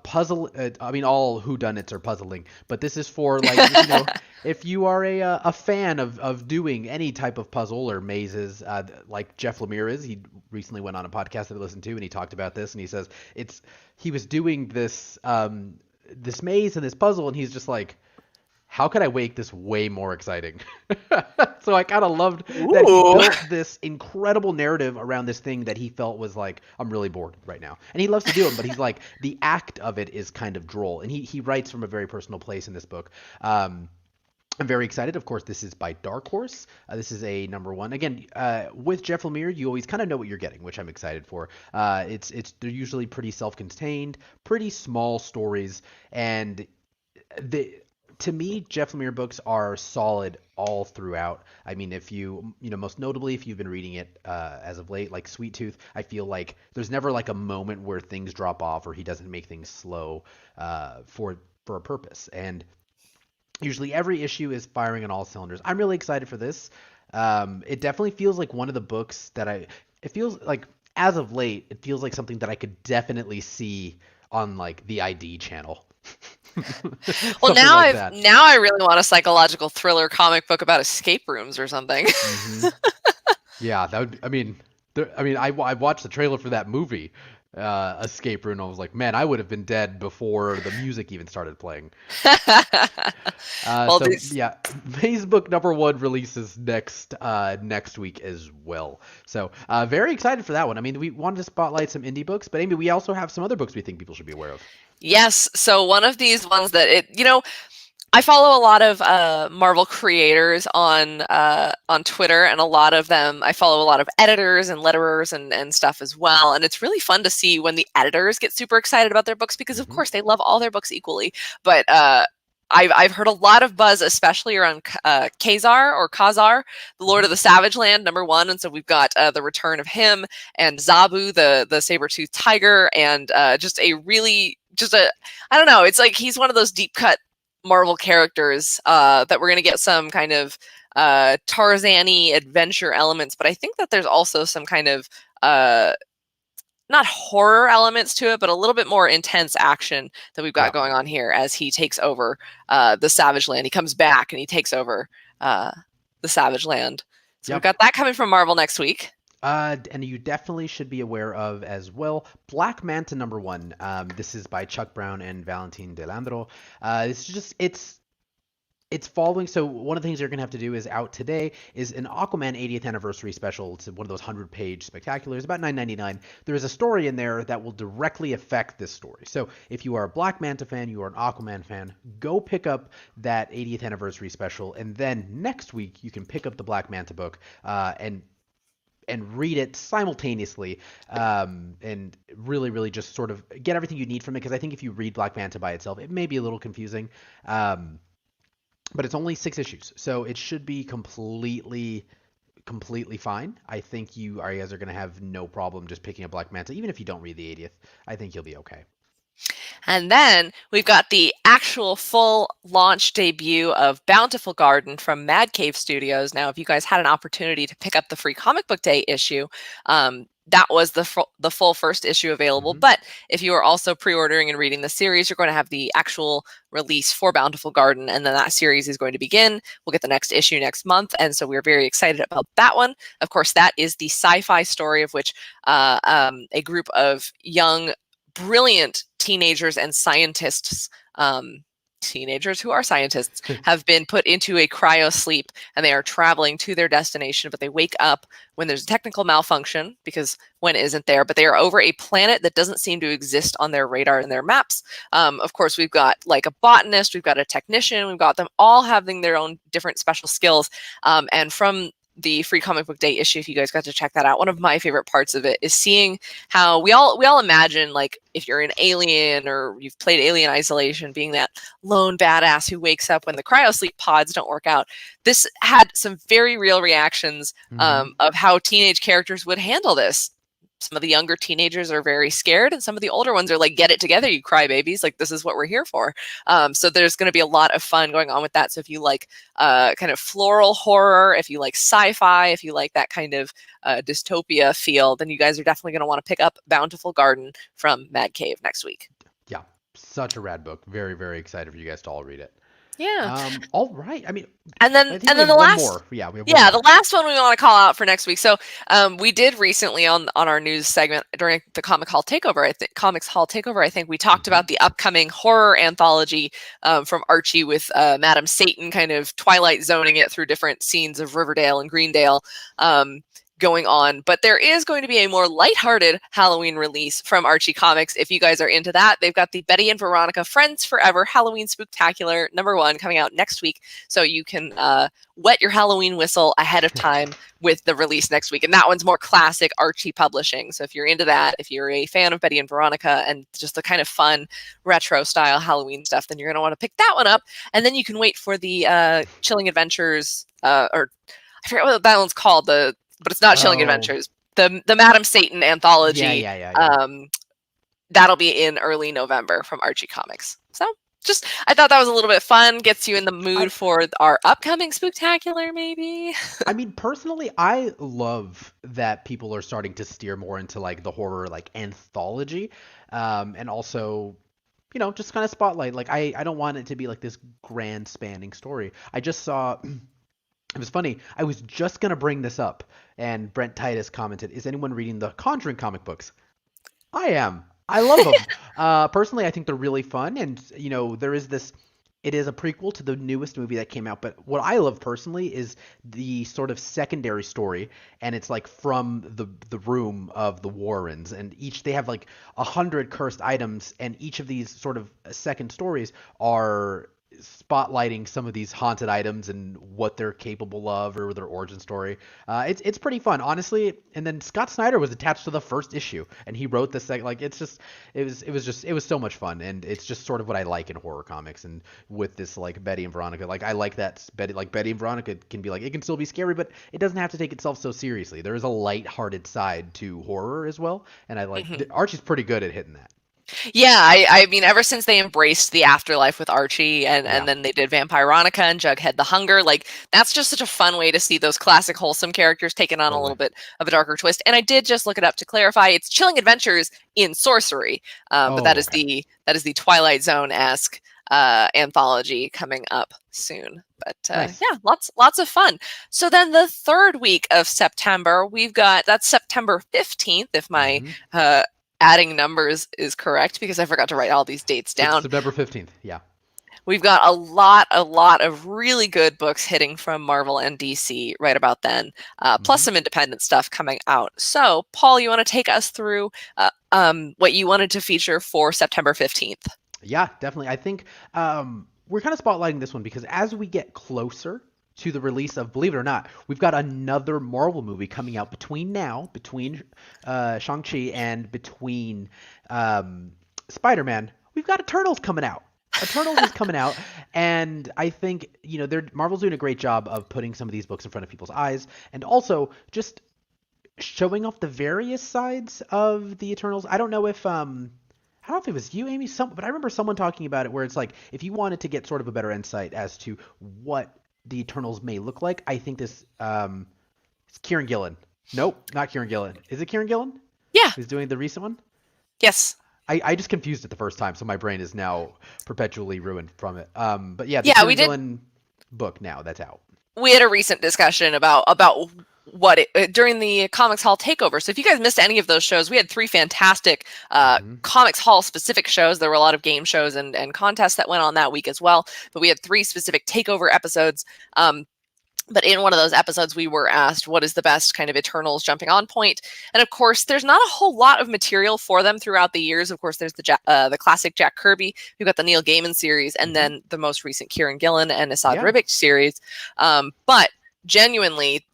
Speaker 3: puzzle. I mean, all whodunits are puzzling, but this is for, like, you know, if you are a fan of doing any type of puzzle or mazes, like Jeff Lemire is. He recently went on a podcast that I listened to, and he talked about this, and he says he was doing this this maze and this puzzle, and he's just like, how could I make this way more exciting? So I kind of loved that he built this incredible narrative around this thing that he felt was like, I'm really bored right now. And he loves to do them, but he's like, the act of it is kind of droll. And he writes from a very personal place in this book. I'm very excited. Of course, this is by Dark Horse. This is a #1. Again, with Jeff Lemire, you always kind of know what you're getting, which I'm excited for. They're usually pretty self-contained, pretty small stories, and to me, Jeff Lemire books are solid all throughout. I mean, if you know, most notably, if you've been reading it as of late, like Sweet Tooth, I feel like there's never like a moment where things drop off or he doesn't make things slow for a purpose. And usually every issue is firing on all cylinders. I'm really excited for this. It definitely feels like one of the books that it feels like, as of late, it feels like something that I could definitely see on like the ID channel.
Speaker 1: Well, now I really want a psychological thriller comic book about escape rooms or something.
Speaker 3: Mm-hmm. Yeah, that would. I watched the trailer for that movie, Escape Room, and I was like, man, I would have been dead before the music even started playing. Maze Book #1 releases next week as well. So very excited for that one. I mean, we wanted to spotlight some indie books, but Amy, we also have some other books we think people should be aware of.
Speaker 1: Yes. So one of these ones that I follow a lot of Marvel creators on Twitter, and I follow a lot of editors and letterers and stuff as well. And it's really fun to see when the editors get super excited about their books, because of course they love all their books equally. But I've heard a lot of buzz, especially around Khazar, the Lord of the Savage Land #1, and so we've got the return of him, and Zabu, the saber-toothed tiger, and I don't know, it's like he's one of those deep cut Marvel characters that we're going to get some kind of Tarzan-y adventure elements, but I think that there's also some kind of not horror elements to it, but a little bit more intense action that we've got going on here as he takes over the Savage Land. He comes back and he takes over the Savage Land. So we've got that coming from Marvel next week.
Speaker 3: And you definitely should be aware of as well Black Manta #1. This is by Chuck Brown and Valentin Delandro. It's it's following. So one of the things you're going to have to do is out today is an Aquaman 80th anniversary special. It's one of those 100-page spectaculars, about $9.99. There is a story in there that will directly affect this story. So if you are a Black Manta fan, you are an Aquaman fan, go pick up that 80th anniversary special, and then next week you can pick up the Black Manta book and read it simultaneously, and really just sort of get everything you need from it. Because I think if you read Black Manta by itself, it may be a little confusing. But it's only 6 issues, so it should be completely fine. I think you guys are going to have no problem just picking up Black Manta, even if you don't read the 80th. I think you'll be okay.
Speaker 1: And then we've got the actual full launch debut of Bountiful Garden from Mad Cave Studios. Now, if you guys had an opportunity to pick up the free Comic Book Day issue, that was the full first issue available.
Speaker 3: Mhm.
Speaker 1: But if you are also pre-ordering and reading the series, you're going to have the actual release for Bountiful Garden, and then that series is going to begin. We'll get the next issue next month, and so we're very excited about that one. Of course, that is the sci-fi story of which a group of young, brilliant teenagers and scientists, teenagers who are scientists, have been put into a cryo sleep, and they are traveling to their destination, but they wake up when there's a technical malfunction, because when isn't there, but they are over a planet that doesn't seem to exist on their radar and their maps. Of course, we've got like a botanist, we've got a technician, we've got them all having their own different special skills, and from the free Comic Book Day issue, if you guys got to check that out, one of my favorite parts of it is seeing how we all imagine, like, if you're an alien or you've played Alien Isolation, being that lone badass who wakes up when the cryosleep pods don't work out. This had some very real reactions of how teenage characters would handle this. Some of the younger teenagers are very scared, and some of the older ones are like, get it together, you crybabies. Like, this is what we're here for. So there's going to be a lot of fun going on with that. So if you like kind of floral horror, if you like sci-fi, if you like that kind of dystopia feel, then you guys are definitely going to want to pick up Bountiful Garden from Mad Cave next week.
Speaker 3: Yeah, such a rad book. Very excited for you guys to all read it.
Speaker 1: Yeah.
Speaker 3: All right. I mean,
Speaker 1: and then
Speaker 3: I think
Speaker 1: the last
Speaker 3: more. Yeah, we have
Speaker 1: yeah,
Speaker 3: one
Speaker 1: the
Speaker 3: more.
Speaker 1: last one we want to call out for next week. So we did recently on our news segment during the Comics Hall Takeover, I think we talked about the upcoming horror anthology from Archie with Madam Satan kind of Twilight zoning it through different scenes of Riverdale and Greendale. Going on, but there is going to be a more lighthearted Halloween release from Archie Comics. If you guys are into that, they've got the Betty and Veronica Friends Forever Halloween Spooktacular #1 coming out next week, so you can wet your Halloween whistle ahead of time with the release next week. And that one's more classic Archie publishing. So if you're into that, if you're a fan of Betty and Veronica and just the kind of fun retro style Halloween stuff, then you're going to want to pick that one up. And then you can wait for the Chilling Adventures, or I forget what that one's called, but it's not Chilling Adventures. The Madam Satan anthology.
Speaker 3: Yeah.
Speaker 1: That'll be in early November from Archie Comics. So I thought that was a little bit fun. Gets you in the mood for our upcoming Spooktacular, maybe.
Speaker 3: I mean, personally, I love that people are starting to steer more into like the horror like anthology, and also, you know, just kind of spotlight. Like I don't want it to be like this grand spanning story. I just saw. It was funny. I was just going to bring this up, and Brent Titus commented, is anyone reading the Conjuring comic books? I am. I love them. Personally, I think they're really fun, and, you know, there is this... It is a prequel to the newest movie that came out, but what I love personally is the sort of secondary story, and it's like from the room of the Warrens, and they have like 100 cursed items, and each of these sort of second stories are spotlighting some of these haunted items and what they're capable of or their origin story. It's pretty fun, honestly. And then Scott Snyder was attached to the first issue, and he wrote the second. Like, it was so much fun, and it's just sort of what I like in horror comics. And with this, like, Betty and Veronica, like, I like that Betty and Veronica can be like, it can still be scary, but it doesn't have to take itself so seriously. There is a light-hearted side to horror as well, and I like Archie's pretty good at hitting that.
Speaker 1: Yeah, I mean, ever since they embraced the afterlife with Archie, and then they did Vampironica and Jughead the Hunger, like, that's just such a fun way to see those classic wholesome characters taking on a little bit of a darker twist. And I did just look it up to clarify. It's Chilling Adventures in Sorcery, but that is the Twilight Zone-esque anthology coming up soon. But
Speaker 3: nice.
Speaker 1: Yeah, lots of fun. So then the third week of September, that's September 15th, if my adding numbers is correct, because I forgot to write all these dates down.
Speaker 3: It's September 15th, yeah.
Speaker 1: we've got a lot of really good books hitting from Marvel and DC right about then, plus some independent stuff coming out. So, Paul, you want to take us through what you wanted to feature for September 15th?
Speaker 3: Yeah, definitely. I think we're kind of spotlighting this one because as we get closer to the release of, believe it or not, we've got another Marvel movie coming out between Shang-Chi and between Spider-Man. We've got Eternals coming out. Eternals is coming out, and I think, Marvel's doing a great job of putting some of these books in front of people's eyes, and also just showing off the various sides of the Eternals. I don't know if I don't know if it was you, Amy, but I remember someone talking about it where it's like, if you wanted to get sort of a better insight as to what the Eternals may look like, I think this it's Kieran Gillen. Nope, not Kieran Gillen. Is it Kieran Gillen?
Speaker 1: Yeah.
Speaker 3: Who's doing the recent one?
Speaker 1: Yes.
Speaker 3: I just confused it the first time, so my brain is now perpetually ruined from it. But yeah, the
Speaker 1: Yeah,
Speaker 3: Kieran Gillen book now, that's out.
Speaker 1: We had a recent discussion about what during the Comics Hall takeover. So if you guys missed any of those shows, we had 3 fantastic Comics Hall specific shows. There were a lot of game shows and contests that went on that week as well. But we had 3 specific takeover episodes. But in one of those episodes, we were asked, what is the best kind of Eternals jumping on point? And of course, there's not a whole lot of material for them throughout the years. Of course, there's the classic Jack Kirby. We've got the Neil Gaiman series, and then the most recent Kieran Gillen and Asad Ribic series. But genuinely,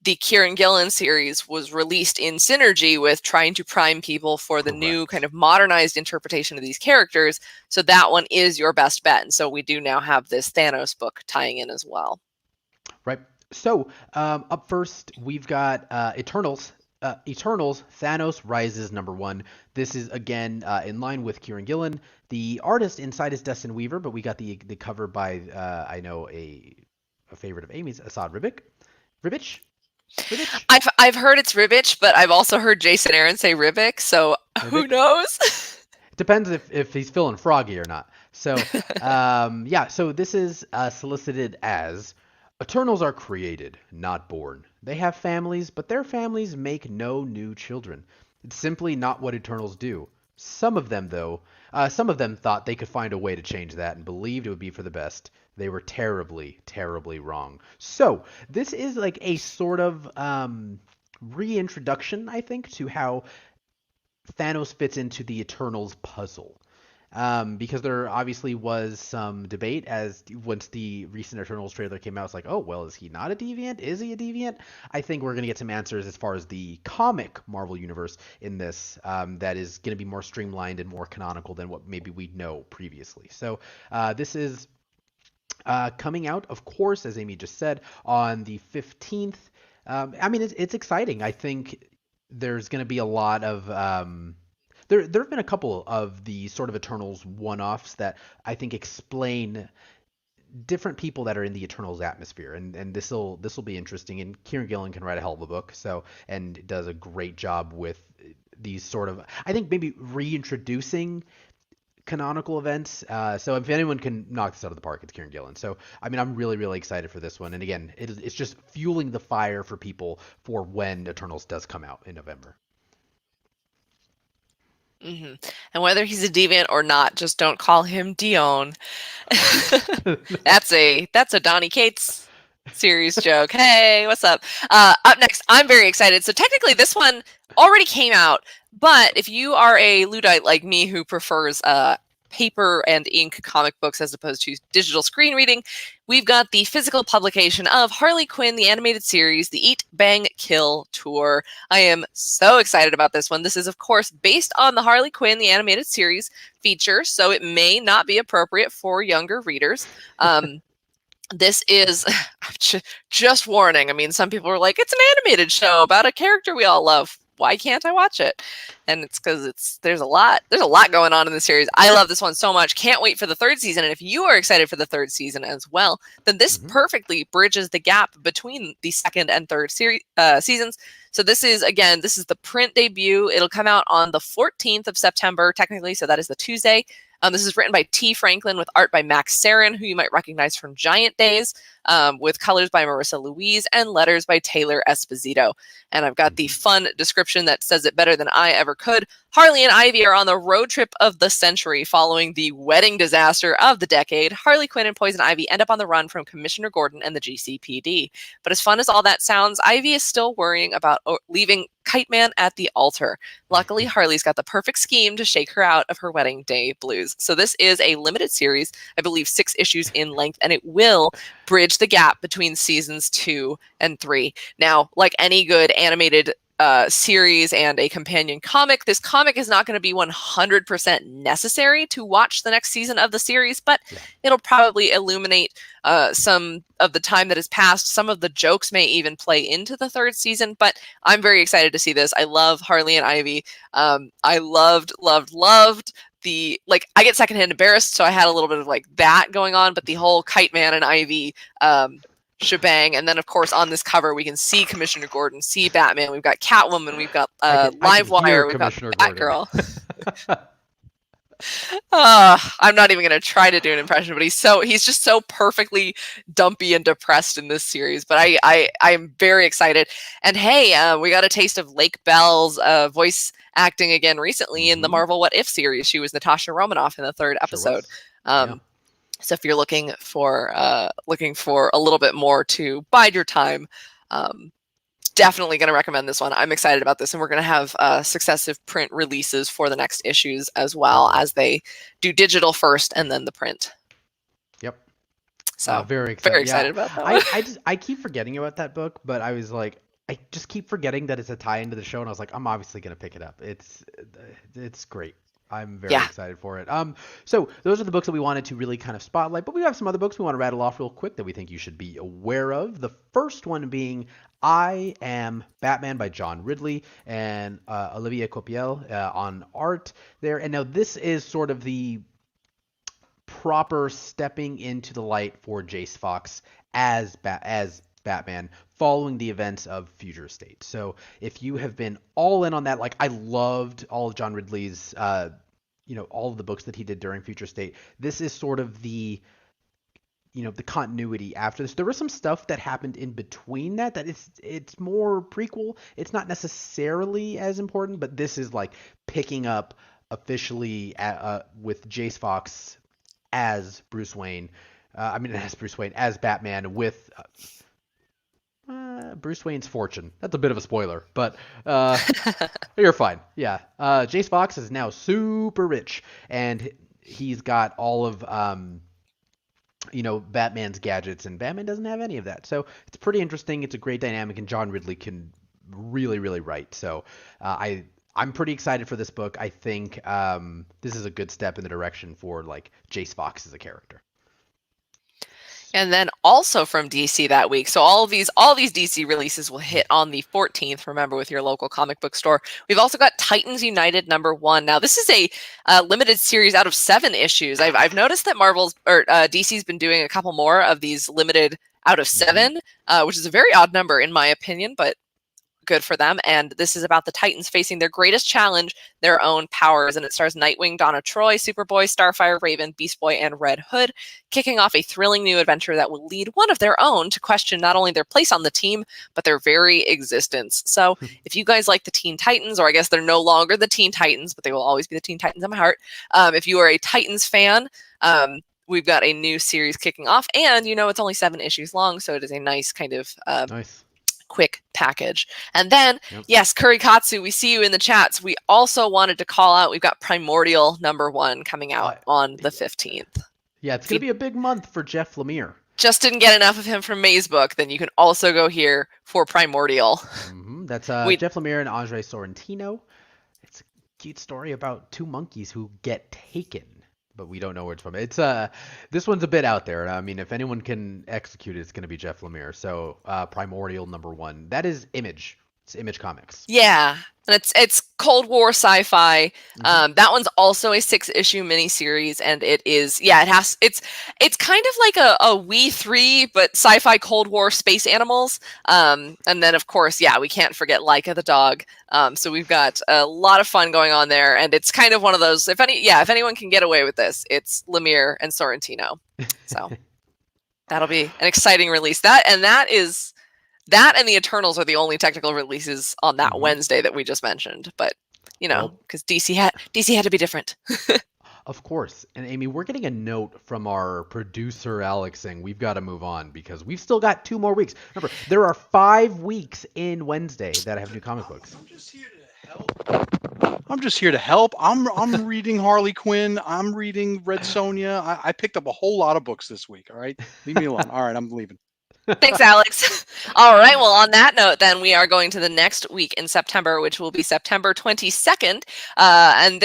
Speaker 1: the Kieran Gillen series was released in synergy with trying to prime people for the new kind of modernized interpretation of these characters. So that one is your best bet. And so we do now have this Thanos book tying in as well.
Speaker 3: Right. So up first, we've got Eternals. Eternals, Thanos Rises Number One. This is, again, in line with Kieran Gillen. The artist inside is Dustin Weaver, but we got the cover by, I know, a favorite of Amy's, Asad Ribic. Ribic?
Speaker 1: I've heard it's Ribic, but I've also heard Jason Aaron say Ribic, so who knows?
Speaker 3: It depends if he's feeling froggy or not. So, so this is solicited as, Eternals are created, not born. They have families, but their families make no new children. It's simply not what Eternals do. Some of them thought they could find a way to change that and believed it would be for the best. They were terribly, terribly wrong. So this is like a sort of reintroduction, I think, to how Thanos fits into the Eternals puzzle. Because there obviously was some debate as once the recent Eternals trailer came out. It's like, oh, well, is he not a deviant? Is he a deviant? I think we're going to get some answers as far as the comic Marvel universe in this that is going to be more streamlined and more canonical than what maybe we know previously. So this is coming out, of course, as Amy just said, on the 15th. I mean, it's exciting. I think there's going to be a lot of... There have been a couple of the sort of Eternals one-offs that I think explain different people that are in the Eternals atmosphere, and this will be interesting. And Kieran Gillen can write a hell of a book, and does a great job with these sort of, I think, maybe reintroducing canonical events. So if anyone can knock this out of the park, it's Kieran Gillen. So I mean, I'm really, really excited for this one. And again, it's just fueling the fire for people for when Eternals does come out in November.
Speaker 1: Mm-hmm. And whether he's a deviant or not, just don't call him Dion. That's a Donny Cates series joke. Hey, what's up? Up next, I'm very excited. So technically this one already came out, but if you are a Luddite like me who prefers paper and ink comic books as opposed to digital screen reading, we've got the physical publication of Harley Quinn, the animated series, the Eat, Bang, Kill tour. I am so excited about this one. This is, of course, based on the Harley Quinn, the animated series feature, so it may not be appropriate for younger readers. This is just warning. I mean, some people are like, it's an animated show about a character we all love. Why can't I watch it? And it's because there's a lot going on in the series. I love this one so much. Can't wait for the 3rd season. And if you are excited for the 3rd season as well, then this perfectly bridges the gap between the 2nd and 3rd seasons. So this is the print debut. It'll come out on the 14th of September, technically. So that is the Tuesday. This is written by T. Franklin with art by Max Sarin, who you might recognize from Giant Days. with colors by Marissa Louise and letters by Taylor Esposito. And I've got the fun description that says it better than I ever could. Harley and Ivy are on the road trip of the century following the wedding disaster of the decade. Harley Quinn and Poison Ivy end up on the run from Commissioner Gordon and the GCPD. But as fun as all that sounds, Ivy is still worrying about leaving Kite Man at the altar. Luckily, Harley's got the perfect scheme to shake her out of her wedding day blues. So this is a limited series, I believe 6 issues in length, and it will bridge the gap between seasons 2 and 3. Now, like any good animated series and a companion comic, this comic is not going to be 100% necessary to watch the next season of the series, but it'll probably illuminate some of the time that has passed. Some of the jokes may even play into the 3rd season, but I'm very excited to see this. I love Harley and Ivy. I loved the, like, I get secondhand embarrassed, so I had a little bit of like that going on, but the whole Kite Man and Ivy shebang. And then of course on this cover we can see Commissioner Gordon, see Batman, we've got Catwoman, we've got Livewire, we've got Batgirl. I'm not even going to try to do an impression, but he's just so perfectly dumpy and depressed in this series. But I'm very excited. And hey, we got a taste of Lake Bell's voice acting again recently in the Marvel What If series. She was Natasha Romanoff in the 3rd episode. So if you're looking for a little bit more to bide your time, definitely going to recommend this one. I'm excited about this, and we're going to have successive print releases for the next issues as well, as they do digital first and then the print.
Speaker 3: Yep.
Speaker 1: So
Speaker 3: very excited
Speaker 1: about that.
Speaker 3: I keep forgetting about that book, but I was like, I just keep forgetting that it's a tie into the show, and I was like, I'm obviously going to pick it up. It's great. I'm very excited for it. So those are the books that we wanted to really kind of spotlight, but we have some other books we want to rattle off real quick that we think you should be aware of. The first one being I Am Batman by John Ridley and Olivier Coipel on art there. And now this is sort of the proper stepping into the light for Jace Fox as Batman following the events of Future State. So if you have been all in on that, like I loved all of John Ridley's, all of the books that he did during Future State. This is sort of the continuity after this. There was some stuff that happened in between that it's more prequel. It's not necessarily as important, but this is like picking up officially with Jace Fox as Bruce Wayne. As Batman with Bruce Wayne's fortune. That's a bit of a spoiler, but you're fine. Yeah. Jace Fox is now super rich, and he's got all of Batman's gadgets, and Batman doesn't have any of that. So it's pretty interesting. It's a great dynamic, and John Ridley can really, really write. So I'm pretty excited for this book. I think this is a good step in the direction for like Jace Fox as a character.
Speaker 1: And then also from DC that week. So all these DC releases will hit on the 14th, remember, with your local comic book store. We've also got Titans United #1. Now, this is a limited series out of 7 issues. I've noticed that DC's been doing a couple more of these limited out of 7, which is a very odd number in my opinion, but good for them. And this is about the Titans facing their greatest challenge, their own powers. And it stars Nightwing, Donna Troy, Superboy, Starfire, Raven, Beast Boy, and Red Hood, kicking off a thrilling new adventure that will lead one of their own to question not only their place on the team, but their very existence. So if you guys like the Teen Titans, or I guess they're no longer the Teen Titans, but they will always be the Teen Titans in my heart. If you are a Titans fan, we've got a new series kicking off, and it's only 7 issues long, so it is a nice kind of quick package. And then, yes, Kurikatsu, we see you in the chats. We also wanted to call out, we've got Primordial #1 coming out on the 15th.
Speaker 3: Yeah, it's going to be a big month for Jeff Lemire.
Speaker 1: Just didn't get enough of him from May's book, then you can also go here for Primordial.
Speaker 3: That's Jeff Lemire and Andre Sorrentino. It's a cute story about 2 monkeys who get taken, but we don't know where it's from. It's this one's a bit out there. I mean, if anyone can execute it, it's going to be Jeff Lemire. So Primordial #1. That is Image. It's Image Comics. Yeah, and it's Cold War sci-fi. That one's also a 6-issue miniseries, and it is it's kind of like a We 3 but sci-fi Cold War space animals. And then of course, we can't forget Laika the dog. So we've got a lot of fun going on there, and it's kind of one of those. If anyone can get away with this, it's Lemire and Sorrentino. So.
Speaker 1: That'll be an exciting release. That and the Eternals are the only technical releases on that Wednesday that we just mentioned. But because DC had to be different.
Speaker 3: Of course. And Amy, we're getting a note from our producer Alex saying we've got to move on because we've still got 2 more weeks. Remember, there are 5 weeks in Wednesday that have new comic books.
Speaker 2: I'm just here to help. I'm reading Harley Quinn. I'm reading Red Sonja. I picked up a whole lot of books this week. All right, leave me alone. All right, I'm leaving.
Speaker 1: Thanks, Alex. All right. Well, on that note, then we are going to the next week in September, which will be September 22nd. And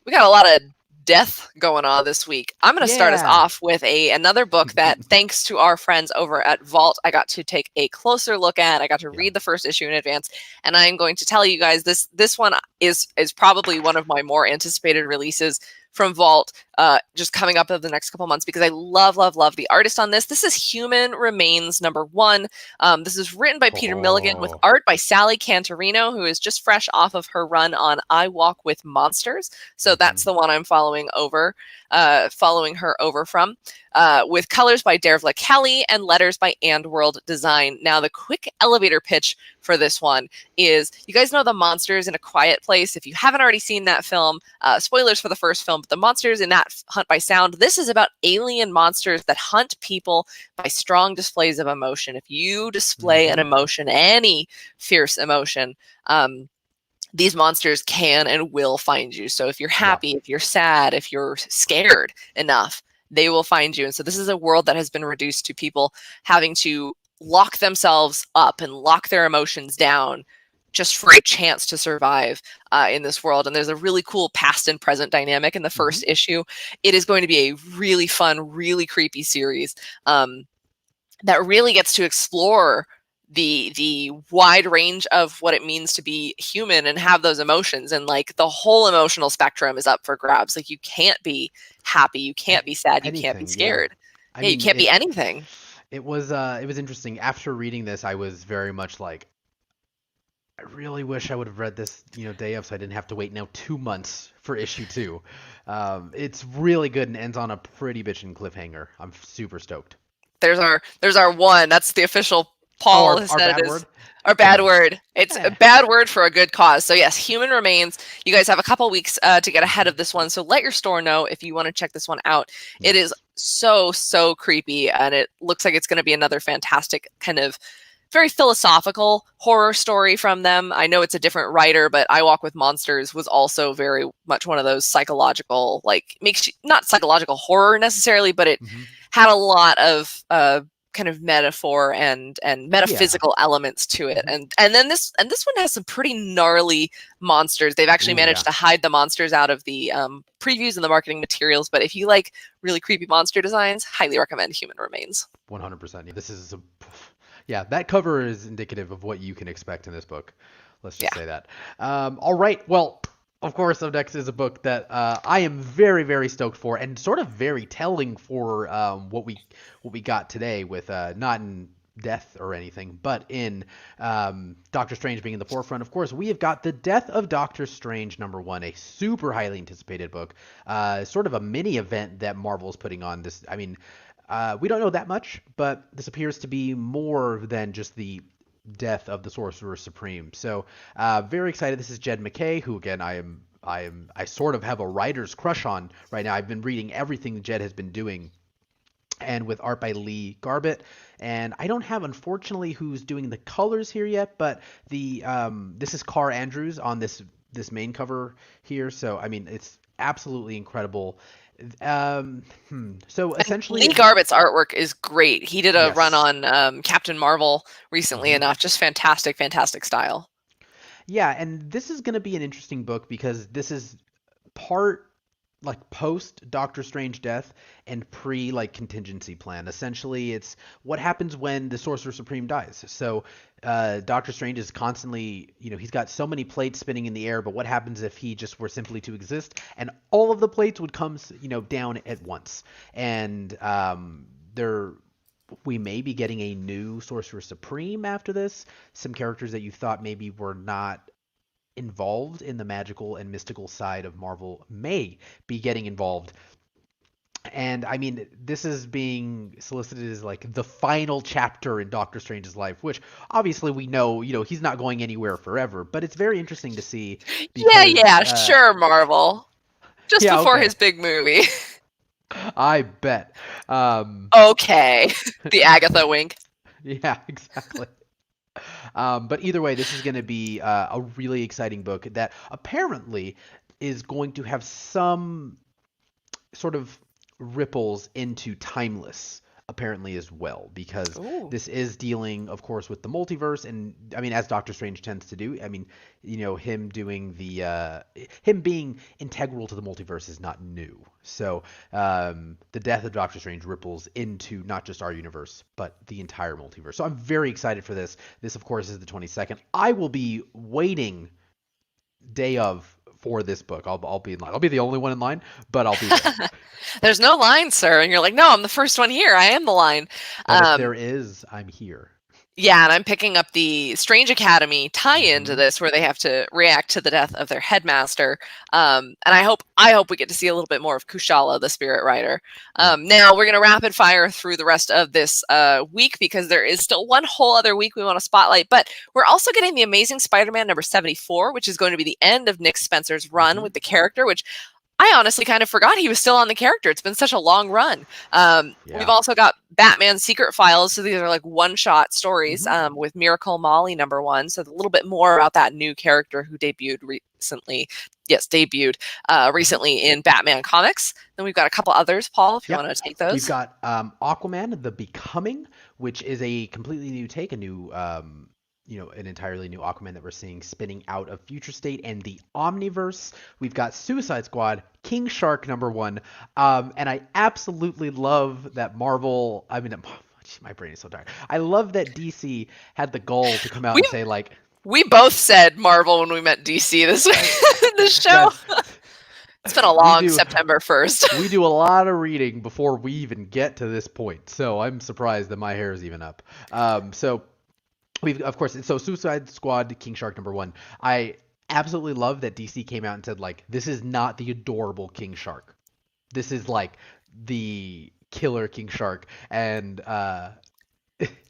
Speaker 1: we got a lot of death going on this week. I'm going to start us off with another book that, thanks to our friends over at Vault, I got to take a closer look at. I got to read the first issue in advance, and I'm going to tell you guys this one is probably one of my more anticipated releases from Vault, just coming up over the next couple months, because I love the artist on this. This is Human Remains #1. This is written by Peter Milligan with art by Sally Cantorino, who is just fresh off of her run on I Walk with Monsters. So that's the one I'm following her over from, with colors by Dervla Kelly and letters by Andworld Design. Now, the quick elevator pitch for this one is, you guys know The Monsters in a Quiet Place. If you haven't already seen that film, spoilers for the first film, but the monsters in that hunt by sound. This is about alien monsters that hunt people by strong displays of emotion. If you display an emotion, any fierce emotion, these monsters can and will find you. So if you're happy, if you're sad, if you're scared enough, they will find you. And so this is a world that has been reduced to people having to lock themselves up and lock their emotions down just for a chance to survive in this world. And there's a really cool past and present dynamic in the first issue. It is going to be a really fun, really creepy series that really gets to explore the wide range of what it means to be human and have those emotions. And like the whole emotional spectrum is up for grabs. Like you can't be happy, you can't be sad, you can't be scared.
Speaker 3: I mean,
Speaker 1: you can't be anything.
Speaker 3: It was interesting. After reading this, I was very much like, I really wish I would have read this, day of, so I didn't have to wait now 2 months for issue 2. It's really good and ends on a pretty bitchin' cliffhanger. I'm super stoked.
Speaker 1: There's our one. That's the official. Paul has said it is our bad word. It's a bad word for a good cause. So yes, Human Remains. You guys have a couple weeks to get ahead of this one. So let your store know if you want to check this one out. It is so creepy, and it looks like it's going to be another fantastic kind of very philosophical horror story from them. I know it's a different writer, but I Walk with Monsters was also very much one of those psychological, like not psychological horror necessarily, but it had a lot of kind of metaphor and metaphysical elements to it. And then this one has some pretty gnarly monsters. They've actually managed to hide the monsters out of the previews and the marketing materials. But if you like really creepy monster designs, highly recommend Human Remains.
Speaker 3: 100%. This is that cover is indicative of what you can expect in this book. Let's just say that. All right. Well, of course, up next is a book that I am very, very stoked for, and sort of very telling for what we got today, with not in death or anything, but in Doctor Strange being in the forefront. Of course, we have got The Death of Doctor Strange #1, a super highly anticipated book, sort of a mini event that Marvel's putting on. This, I mean, we don't know that much, but this appears to be more than just the death of the Sorcerer Supreme. So very excited. This is Jed MacKay, who again I sort of have a writer's crush on right now. I've been reading everything Jed has been doing, and with art by Lee Garbett. And I don't have, unfortunately, who's doing the colors here yet, but this is Carr Andrews on this main cover here. So I mean, it's absolutely incredible. So essentially,
Speaker 1: Lee Garbett's artwork is great. He did a run on Captain Marvel recently enough. Just fantastic style.
Speaker 3: Yeah, and this is going to be an interesting book because this is part like post Doctor Strange death and pre like contingency plan. Essentially, it's what happens when the Sorcerer Supreme dies. So Doctor Strange is constantly, he's got so many plates spinning in the air, but what happens if he just were simply to exist and all of the plates would come, down at once? And we may be getting a new Sorcerer Supreme after this. Some characters that you thought maybe were not involved in the magical and mystical side of Marvel may be getting involved. And I mean, this is being solicited as like the final chapter in Doctor Strange's life, which obviously we know, he's not going anywhere forever. But it's very interesting to see because,
Speaker 1: Yeah, sure, Marvel. Just
Speaker 3: yeah,
Speaker 1: before
Speaker 3: okay.
Speaker 1: his big movie.
Speaker 3: I bet.
Speaker 1: Okay. The Agatha wink.
Speaker 3: Yeah, exactly. But either way, this is going to be a really exciting book that apparently is going to have some sort of ripples into Timeless apparently as well, because
Speaker 1: Ooh.
Speaker 3: this is dealing, of course, with the multiverse, and I mean, as Doctor Strange tends to do. I mean, him doing him being integral to the multiverse is not new. So the death of Doctor Strange ripples into not just our universe, but the entire multiverse. So I'm very excited for this. This, of course, is the 22nd. I will be waiting day of for this book. I'll be in line. I'll be the only one in line, but I'll be there.
Speaker 1: There's no line, sir. And you're like, no, I'm the first one here. I am the line.
Speaker 3: But if there is, I'm here.
Speaker 1: Yeah, and I'm picking up the Strange Academy tie-in to this, where they have to react to the death of their headmaster. And I hope we get to see a little bit more of Kushala, the spirit rider. Now we're gonna rapid fire through the rest of this week, because there is still one whole other week we want to spotlight. But we're also getting the Amazing Spider-Man number 74, which is going to be the end of Nick Spencer's run with the character, which I honestly kind of forgot he was still on the character. It's been such a long run. We've also got Batman Secret Files. So these are like one-shot stories with Miracle Molly number 1. So a little bit more about that new character who debuted recently. Yes, recently in Batman comics. Then we've got a couple others, Paul, if you want to take those.
Speaker 3: We've got Aquaman, The Becoming, which is a completely new take, a new an entirely new Aquaman that we're seeing spinning out of Future State and the Omniverse. We've got Suicide Squad, King Shark number 1. And I absolutely love that Marvel, my brain is so tired. I love that DC had the goal to come out and say, like...
Speaker 1: We both said Marvel when we met DC this show. It's been a long September 1st.
Speaker 3: We do a lot of reading before we even get to this point. So I'm surprised that my hair is even up. We've, of course, so Suicide Squad, King Shark number 1. I absolutely love that DC came out and said, like, this is not the adorable King Shark. This is like the killer King Shark, and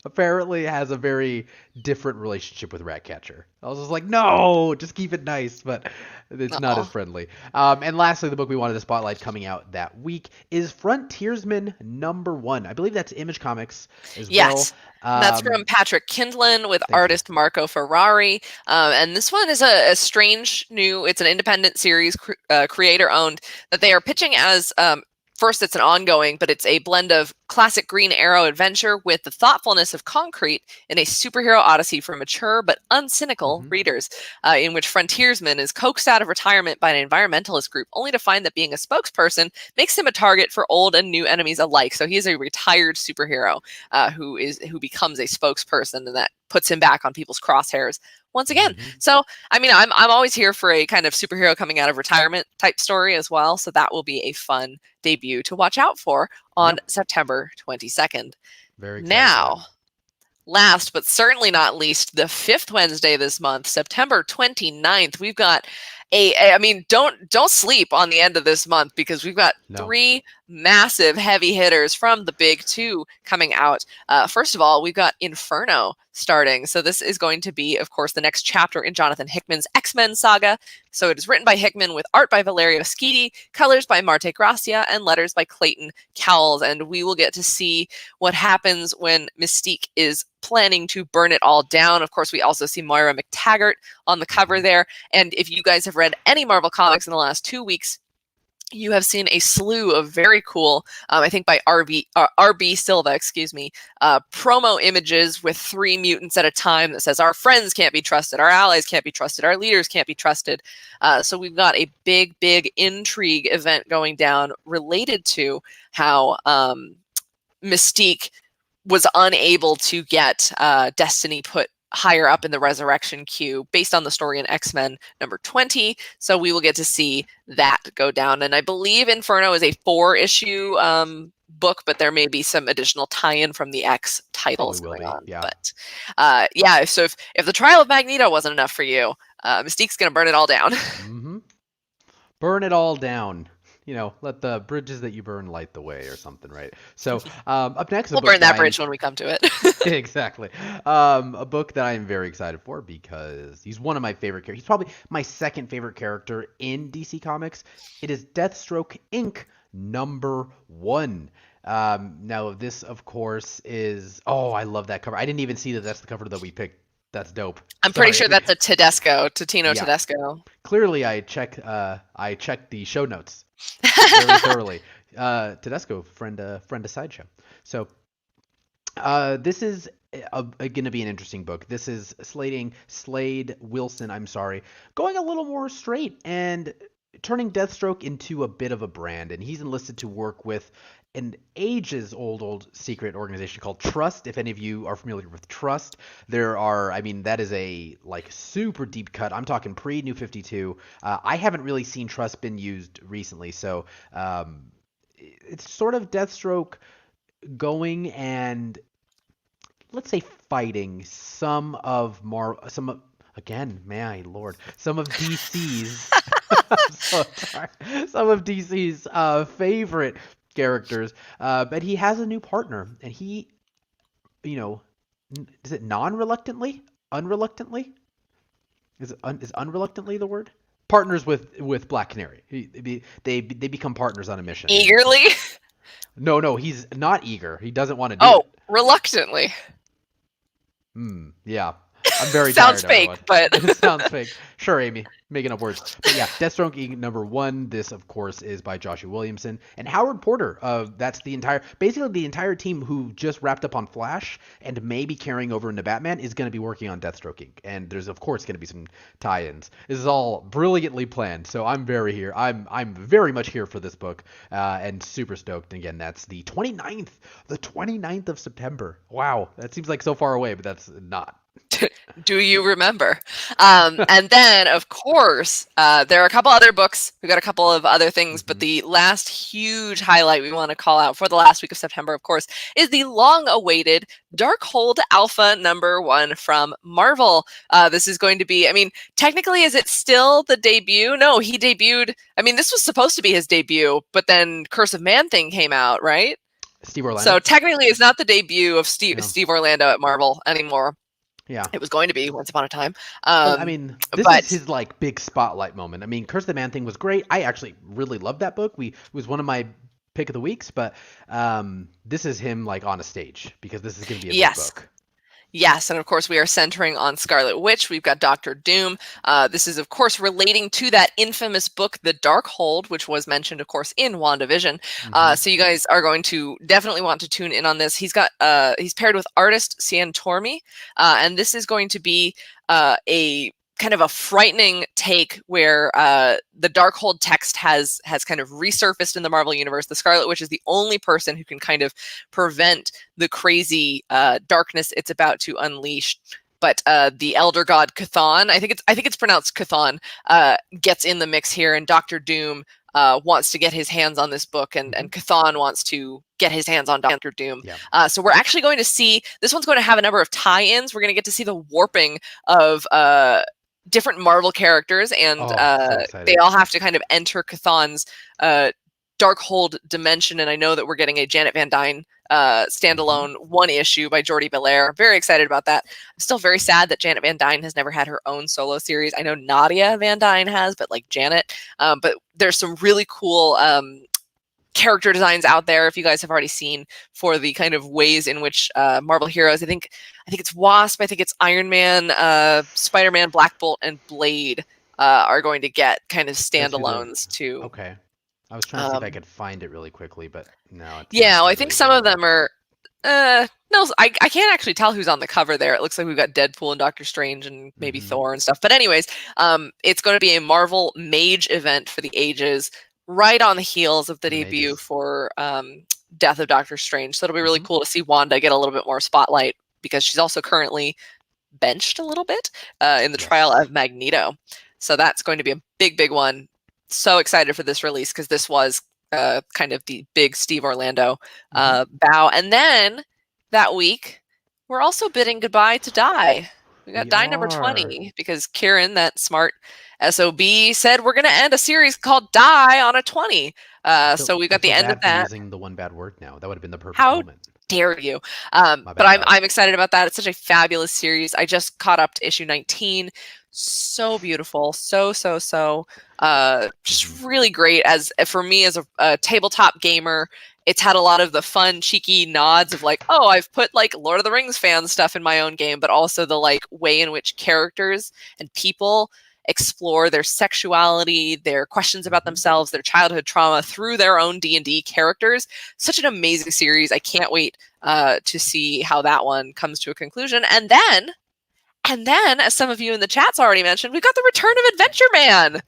Speaker 3: apparently has a very different relationship with Ratcatcher. I was just like, no, just keep it nice, but it's not as friendly. And lastly, the book we wanted to spotlight coming out that week is Frontiersman number 1. I believe that's Image Comics as well.
Speaker 1: That's from Patrick Kindlin with artist Marco Ferrari. And this one is a strange new, it's an independent series, creator owned, that they are pitching as, first it's an ongoing, but it's a blend of classic Green Arrow adventure with the thoughtfulness of Concrete in a superhero odyssey for mature but uncynical readers, in which Frontiersman is coaxed out of retirement by an environmentalist group, only to find that being a spokesperson makes him a target for old and new enemies alike. So he is a retired superhero who becomes a spokesperson, and that puts him back on people's crosshairs once again. So, I mean, I'm always here for a kind of superhero coming out of retirement type story as well. So that will be a fun debut to watch out for on September 22nd.
Speaker 3: Very excited.
Speaker 1: Now, last but certainly not least, the 5th Wednesday this month, September 29th, we've got don't sleep on the end of this month, because we've got 3 massive heavy hitters from the big 2 coming out. First of all, we've got Inferno starting. So this is going to be, of course, the next chapter in Jonathan Hickman's X-Men saga. So it is written by Hickman with art by Valerio Schiti, colors by Marte Gracia, and letters by Clayton Cowles. And we will get to see what happens when Mystique is planning to burn it all down. Of course, we also see Moira McTaggart on the cover there. And if you guys have read any Marvel comics in the last 2 weeks, you have seen a slew of very cool, I think by RB Silva, promo images with 3 mutants at a time that says our friends can't be trusted, our allies can't be trusted, our leaders can't be trusted. So we've got a big intrigue event going down related to how Mystique was unable to get Destiny put higher up in the resurrection queue based on the story in X-Men number 20. So we will get to see that go down. And I believe Inferno is a 4-issue book, but there may be some additional tie-in from the X titles going on.
Speaker 3: Yeah.
Speaker 1: But so if the trial of Magneto wasn't enough for you, Mystique's going to burn it all down.
Speaker 3: Burn it all down. let the bridges that you burn light the way or something, right? So up next,
Speaker 1: We'll burn that bridge when we come to it.
Speaker 3: Exactly. A book that I am very excited for because he's one of my favorite characters. He's probably my second favorite character in DC Comics. It is Deathstroke Inc. Number One. Now this, of course, is... Oh, I love that cover. I didn't even see that that's the cover that we picked. That's dope.
Speaker 1: I'm pretty sure that's a Totino Tedesco.
Speaker 3: Clearly, I checked the show notes very thoroughly. Tedesco, friend of Sideshow. So this is going to be an interesting book. This is Slade Wilson, going a little more straight and turning Deathstroke into a bit of a brand. And he's enlisted to work with an ages-old secret organization called Trust. If any of you are familiar with Trust, that is a super deep cut. I'm talking pre-New 52. I haven't really seen Trust been used recently, so it's sort of Deathstroke going and, let's say, fighting some of DC's some of DC's favorite characters, but he has a new partner, and he, is it unreluctantly? Is unreluctantly the word? Partners with Black Canary. They become partners on a mission.
Speaker 1: Eagerly?
Speaker 3: No, he's not eager. He doesn't want to do it.
Speaker 1: Oh, reluctantly.
Speaker 3: Yeah. I'm very
Speaker 1: sounds
Speaker 3: tired,
Speaker 1: fake,
Speaker 3: everyone.
Speaker 1: but
Speaker 3: It sounds fake. Sure, Amy, making up words. But yeah, Deathstroke Inc. Number One. This, of course, is by Joshua Williamson and Howard Porter. That's the entire team who just wrapped up on Flash and maybe carrying over into Batman is going to be working on Deathstroke Inc. And there's, of course, going to be some tie-ins. This is all brilliantly planned, so I'm very much here for this book and super stoked. And again, that's the 29th of September. Wow, that seems like so far away, but that's not.
Speaker 1: Do you remember? And then, of course, there are a couple other books. We've got a couple of other things, but the last huge highlight we want to call out for the last week of September, of course, is the long-awaited Darkhold Alpha #1 from Marvel. This is going to be, technically, is it still the debut? No, he debuted. This was supposed to be his debut, but then Curse of Man-Thing came out, right?
Speaker 3: Steve Orlando.
Speaker 1: So technically, it's not the debut of Steve Orlando at Marvel anymore.
Speaker 3: Yeah.
Speaker 1: It was going to be once upon a time.
Speaker 3: This is his big spotlight moment. Curse of the Man-Thing was great. I actually really loved that book. It was one of my pick of the weeks, but this is him on a stage because this is going to be a big book.
Speaker 1: Yes, and of course we are centering on Scarlet Witch. We've got Dr. Doom. This is, of course, relating to that infamous book, The Darkhold, which was mentioned, of course, in WandaVision. So you guys are going to definitely want to tune in on this. He's paired with artist Cian Tormey, and this is going to be a kind of a frightening take where the Darkhold text has kind of resurfaced in the Marvel Universe. The Scarlet Witch is the only person who can kind of prevent the crazy darkness it's about to unleash. But the Elder God Chthon, I think it's pronounced Chthon, gets in the mix here, and Dr. Doom wants to get his hands on this book, and Chthon wants to get his hands on Dr. Doom. Yeah. So we're actually going to see, this one's going to have a number of tie-ins. We're going to get to see the warping of different Marvel characters, and
Speaker 3: so
Speaker 1: they all have to kind of enter Chthon's Darkhold dimension. And I know that we're getting a Janet Van Dyne standalone one issue by Jordi Belair. Very excited about that. I'm still very sad that Janet Van Dyne has never had her own solo series. I know Nadia Van Dyne has, but Janet. But there's some really cool character designs out there, if you guys have already seen, for the kind of ways in which Marvel heroes, I think it's Wasp, I think it's Iron Man, Spider-Man, Black Bolt, and Blade are going to get kind of standalones too.
Speaker 3: Okay. I was trying to see if I could find it really quickly, but no.
Speaker 1: I think some of them are no, I can't actually tell who's on the cover there. It looks like we've got Deadpool and Doctor Strange and maybe Thor and stuff. But anyways, it's going to be a Marvel Mage event for the ages, right on the heels of the debut for Death of Doctor Strange. So it'll be really cool to see Wanda get a little bit more spotlight, because she's also currently benched a little bit in the trial of Magneto. So that's going to be a big one. So excited for this release, because this was kind of the big Steve Orlando bow. And then that week, we're also bidding goodbye to Die. We got
Speaker 3: We
Speaker 1: die number
Speaker 3: are.
Speaker 1: 20 because Kieran, that smart SOB, said we're going to end a series called Die on a 20. So we got the end of
Speaker 3: bad for
Speaker 1: that.
Speaker 3: using the one bad word now. That would have been the perfect
Speaker 1: How
Speaker 3: moment.
Speaker 1: dare you?
Speaker 3: My
Speaker 1: But
Speaker 3: bad, guys.
Speaker 1: I'm excited about that. It's such a fabulous series. I just caught up to issue 19. So beautiful. So just really great. As for me as a tabletop gamer, it's had a lot of the fun, cheeky nods of like, oh, I've put like Lord of the Rings fan stuff in my own game, but also the like way in which characters and people explore their sexuality, their questions about themselves, their childhood trauma through their own D&D characters. Such an amazing series. I can't wait to see how that one comes to a conclusion. And then, as some of you in the chat's already mentioned, we've got the return of Adventure Man.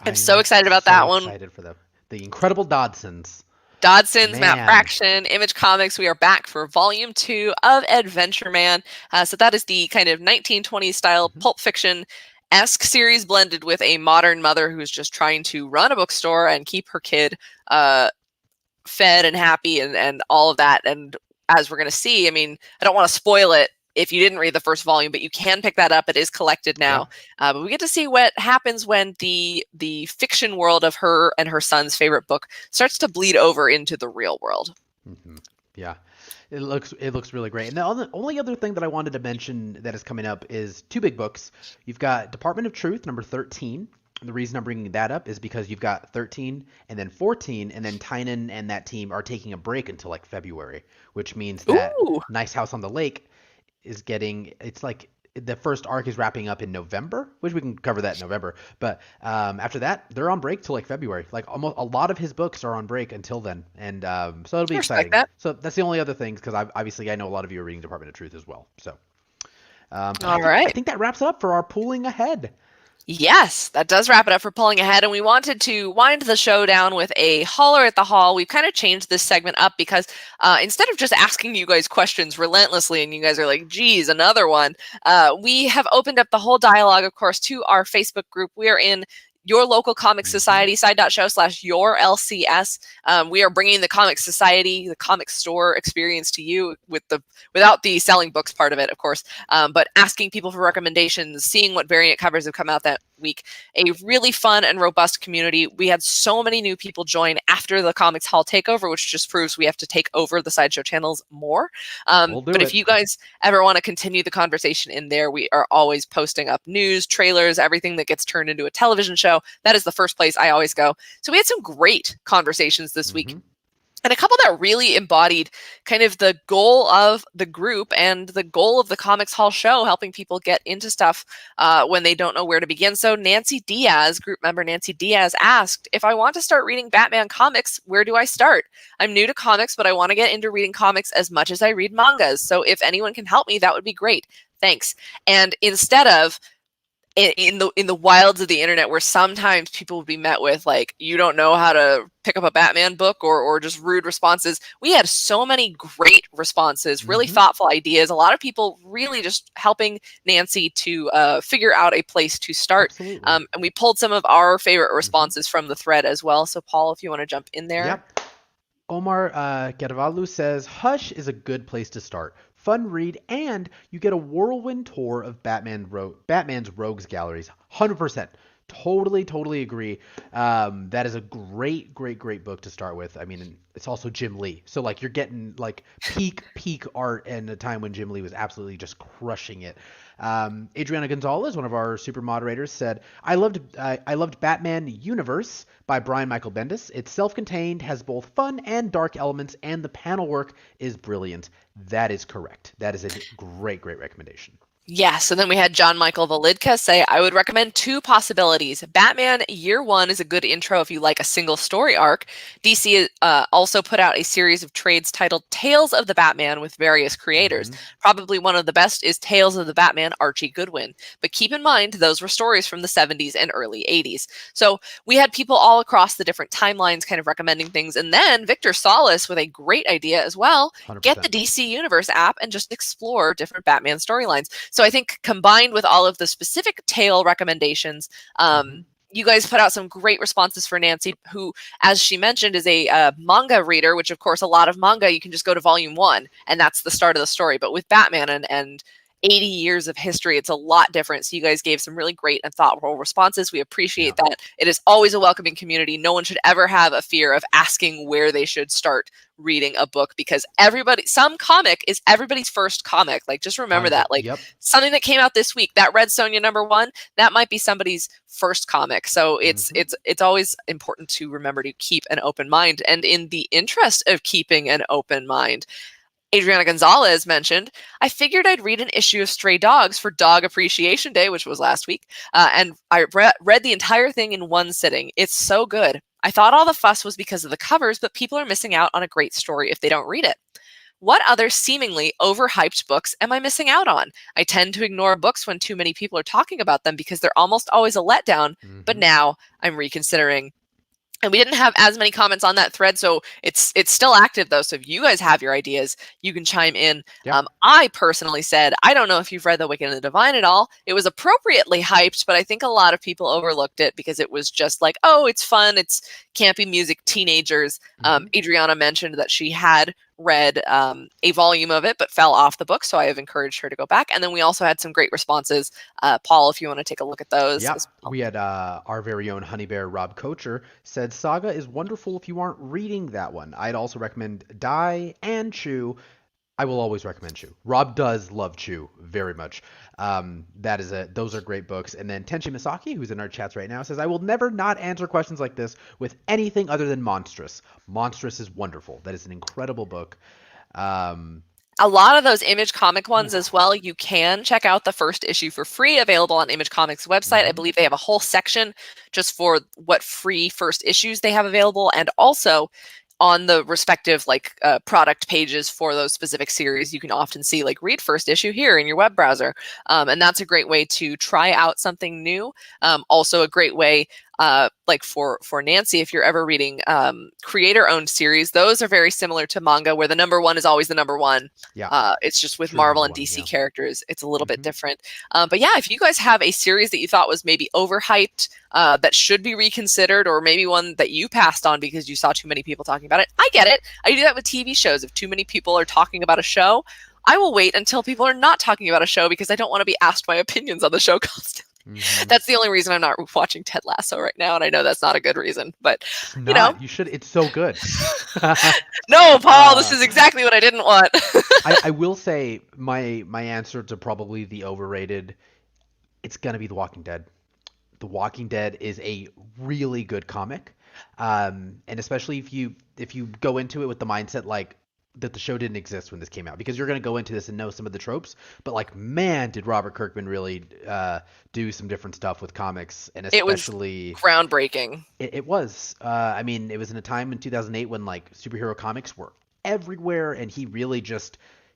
Speaker 1: I'm so excited about that one.
Speaker 3: Excited for the Incredible Dodsons.
Speaker 1: Matt Fraction, Image Comics. We are back for Volume 2 of Adventure Man. So that is the kind of 1920s style pulp fiction-esque series blended with a modern mother who's just trying to run a bookstore and keep her kid fed and happy and all of that. And as we're going to see, I mean, I don't want to spoil it if you didn't read the first volume, but you can pick that up. It is collected now. Yeah. But we get to see what happens when the fiction world of her and her son's favorite book starts to bleed over into the real world.
Speaker 3: Yeah, it looks really great. And the only other thing that I wanted to mention that is coming up is two big books. You've got Department of Truth, number 13. And the reason I'm bringing that up is because you've got 13 and then 14, and then Tynan and that team are taking a break until like February, which means that Nice House on the Lake is getting, it's like the first arc is wrapping up in November, which we can cover that in November. But after that, they're on break till like February. Like almost a lot of his books are on break until then, and so it'll be exciting. So that's the only other thing, because obviously I know a lot of you are reading Department of Truth as well. So all right, I think that wraps it up for our pulling ahead.
Speaker 1: Yes, that does wrap it up for pulling ahead. And we wanted to wind the show down with a holler at the hall. We've kind of changed this segment up because instead of just asking you guys questions relentlessly and you guys are like, geez, another one, we have opened up the whole dialogue, of course, to our Facebook group. We are in your local comic society, side.show/yourLCS. We are bringing the comic society, the comic store experience to you without the selling books part of it, of course, but asking people for recommendations, seeing what variant covers have come out that week. A really fun and robust community. We had so many new people join after the Comics Hall takeover, which just proves we have to take over the Sideshow channels more. But if you guys ever want to continue the conversation in there, we are always posting up news, trailers, everything that gets turned into a television show. That is the first place I always go. So we had some great conversations this week. And a couple that really embodied kind of the goal of the group and the goal of the Comics Hall show, helping people get into stuff when they don't know where to begin. So Nancy Diaz, group member Nancy Diaz, asked, if I want to start reading Batman comics, where do I start? I'm new to comics, but I want to get into reading comics as much as I read mangas. So if anyone can help me, that would be great. Thanks. And instead of in the wilds of the internet, where sometimes people would be met with like, you don't know how to pick up a Batman book, or just rude responses, we had so many great responses, really thoughtful ideas, a lot of people really just helping Nancy to figure out a place to start. And we pulled some of our favorite responses from the thread as well. So Paul, if you want to jump in there.
Speaker 3: Yep. Omar Carvalho says Hush is a good place to start. Fun read, and you get a whirlwind tour of Batman's Rogues Galleries. 100%. Totally agree. That is a great book to start with. I mean, it's also Jim Lee. So, like, you're getting, like, peak art in a time when Jim Lee was absolutely just crushing it. Adriana Gonzalez, one of our super moderators, said, I loved Batman Universe by Brian Michael Bendis. It's self-contained, has both fun and dark elements, and the panel work is brilliant. That is correct. That is a great recommendation.
Speaker 1: Yes, and then we had John Michael Validka say, I would recommend two possibilities. Batman Year One is a good intro if you like a single story arc. DC also put out a series of trades titled Tales of the Batman with various creators. Probably one of the best is Tales of the Batman, Archie Goodwin. But keep in mind, those were stories from the 70s and early 80s. So we had people all across the different timelines kind of recommending things. And then Victor Solis with a great idea as well.
Speaker 3: 100%.
Speaker 1: Get the DC Universe app and just explore different Batman storylines. So I think combined with all of the specific tale recommendations, you guys put out some great responses for Nancy, who, as she mentioned, is a manga reader, which of course a lot of manga, you can just go to volume 1 and that's the start of the story. But with Batman and 80 years of history. It's a lot different. So you guys gave some really great and thoughtful responses. We appreciate that. It is always a welcoming community. No one should ever have a fear of asking where they should start reading a book, because some comic is everybody's first comic. Like, just remember that. Like, something that came out this week, that read Sonja #1, that might be somebody's first comic. So it's always important to remember to keep an open mind. And in the interest of keeping an open mind, Adriana Gonzalez mentioned, I figured I'd read an issue of Stray Dogs for Dog Appreciation Day, which was last week, and I read the entire thing in one sitting. It's so good. I thought all the fuss was because of the covers, but people are missing out on a great story if they don't read it. What other seemingly overhyped books am I missing out on? I tend to ignore books when too many people are talking about them because they're almost always a letdown, but now I'm reconsidering. And we didn't have as many comments on that thread, so it's still active, though. So if you guys have your ideas, you can chime in. I personally said, I don't know if you've read The Wicked and the Divine at all. It was appropriately hyped, but I think a lot of people overlooked it because it was just like, oh, it's fun. It's campy music, teenagers. Adriana mentioned that she had read a volume of it, but fell off the book. So I have encouraged her to go back. And then we also had some great responses. Paul, if you want to take a look at those.
Speaker 3: Yeah, we had our very own honey bear, Rob Kocher, said Saga is wonderful if you aren't reading that one. I'd also recommend Die and Chew. I will always recommend Chew. Rob does love Chew very much. Those are great books. And then Tenchi Misaki, who's in our chats right now, says, I will never not answer questions like this with anything other than Monstrous. Monstrous is wonderful. That is an incredible book.
Speaker 1: A lot of those Image Comic ones as well, you can check out the first issue for free, available on Image Comics website. I believe they have a whole section just for what free first issues they have available, and also on the respective product pages for those specific series, you can often see read first issue here in your web browser. And that's a great way to try out something new. Also a great way for Nancy, if you're ever reading creator-owned series, those are very similar to manga, where the #1 is always the #1. It's just with Marvel and DC characters, it's a little bit different. But yeah, if you guys have a series that you thought was maybe overhyped, that should be reconsidered, or maybe one that you passed on because you saw too many people talking about it, I get it. I do that with TV shows. If too many people are talking about a show, I will wait until people are not talking about a show because I don't want to be asked my opinions on the show constantly. That's the only reason I'm not watching Ted Lasso right now, and I know that's not a good reason, but
Speaker 3: you should. It's so good.
Speaker 1: No, Paul, this is exactly what I didn't want.
Speaker 3: I will say my answer to probably the overrated, it's gonna be The Walking Dead. The Walking Dead is a really good comic, and especially if you go into it with the mindset that the show didn't exist when this came out, because you're going to go into this and know some of the tropes, but man, did Robert Kirkman really do some different stuff with comics, and especially
Speaker 1: it was groundbreaking.
Speaker 3: It was. It was in a time in 2008 when superhero comics were everywhere, and he really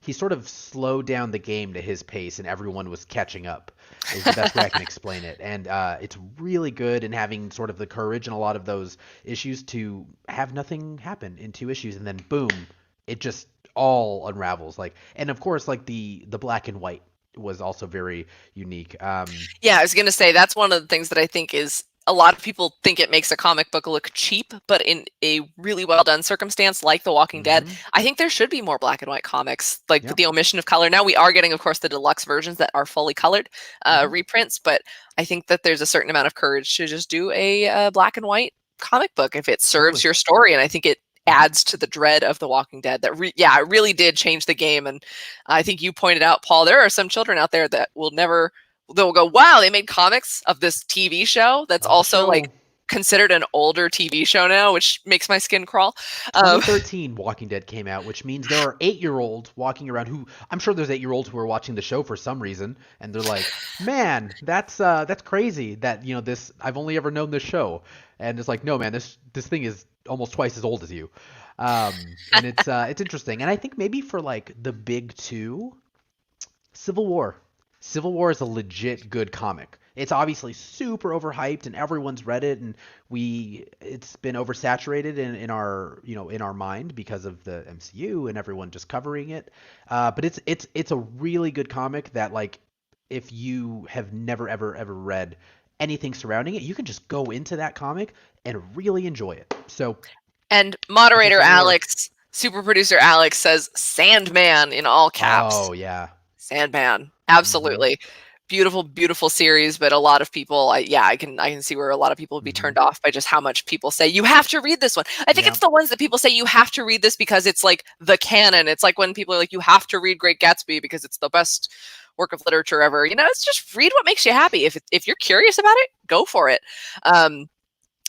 Speaker 3: he sort of slowed down the game to his pace, and everyone was catching up, is the best way I can explain it. And it's really good in having sort of the courage in a lot of those issues to have nothing happen in 2 issues, and then boom, it just all unravels. And of course, the black and white was also very unique.
Speaker 1: Yeah, I was gonna say that's one of the things that I think is, a lot of people think it makes a comic book look cheap, but in a really well done circumstance like The Walking Dead, I think there should be more black and white comics, with the omission of color. Now we are getting, of course, the deluxe versions that are fully colored reprints, but I think that there's a certain amount of courage to just do a black and white comic book if it serves your story, and I think it adds to the dread of The Walking Dead. That it really did change the game. And I think you pointed out, Paul, there are some children out there that they'll go, wow, they made comics of this TV show that's also considered an older TV show now, which makes my skin crawl.
Speaker 3: 2013 Walking Dead came out, which means there are 8-year-olds walking around who, I'm sure there's 8-year-olds who are watching the show for some reason, and they're like, man, that's crazy that this, I've only ever known this show. And it's no, man, this thing is almost twice as old as you. And it's interesting. And I think maybe for the big 2, Civil War. Civil War is a legit good comic. It's obviously super overhyped and everyone's read it, and it's been oversaturated in our in our mind because of the MCU and everyone just covering it. But it's a really good comic that if you have never ever read anything surrounding it, you can just go into that comic and really enjoy it. So,
Speaker 1: and moderator Alex, super producer Alex says Sandman in all caps.
Speaker 3: Oh yeah.
Speaker 1: Sandman, absolutely. Beautiful, beautiful series, but a lot of people, I can see where a lot of people would be turned off by just how much people say you have to read this one. I think it's the ones that people say you have to read this because it's like the canon. It's like when people are like, you have to read Great Gatsby because it's the best work of literature ever. You know, it's just read what makes you happy. If you're curious about it, go for it.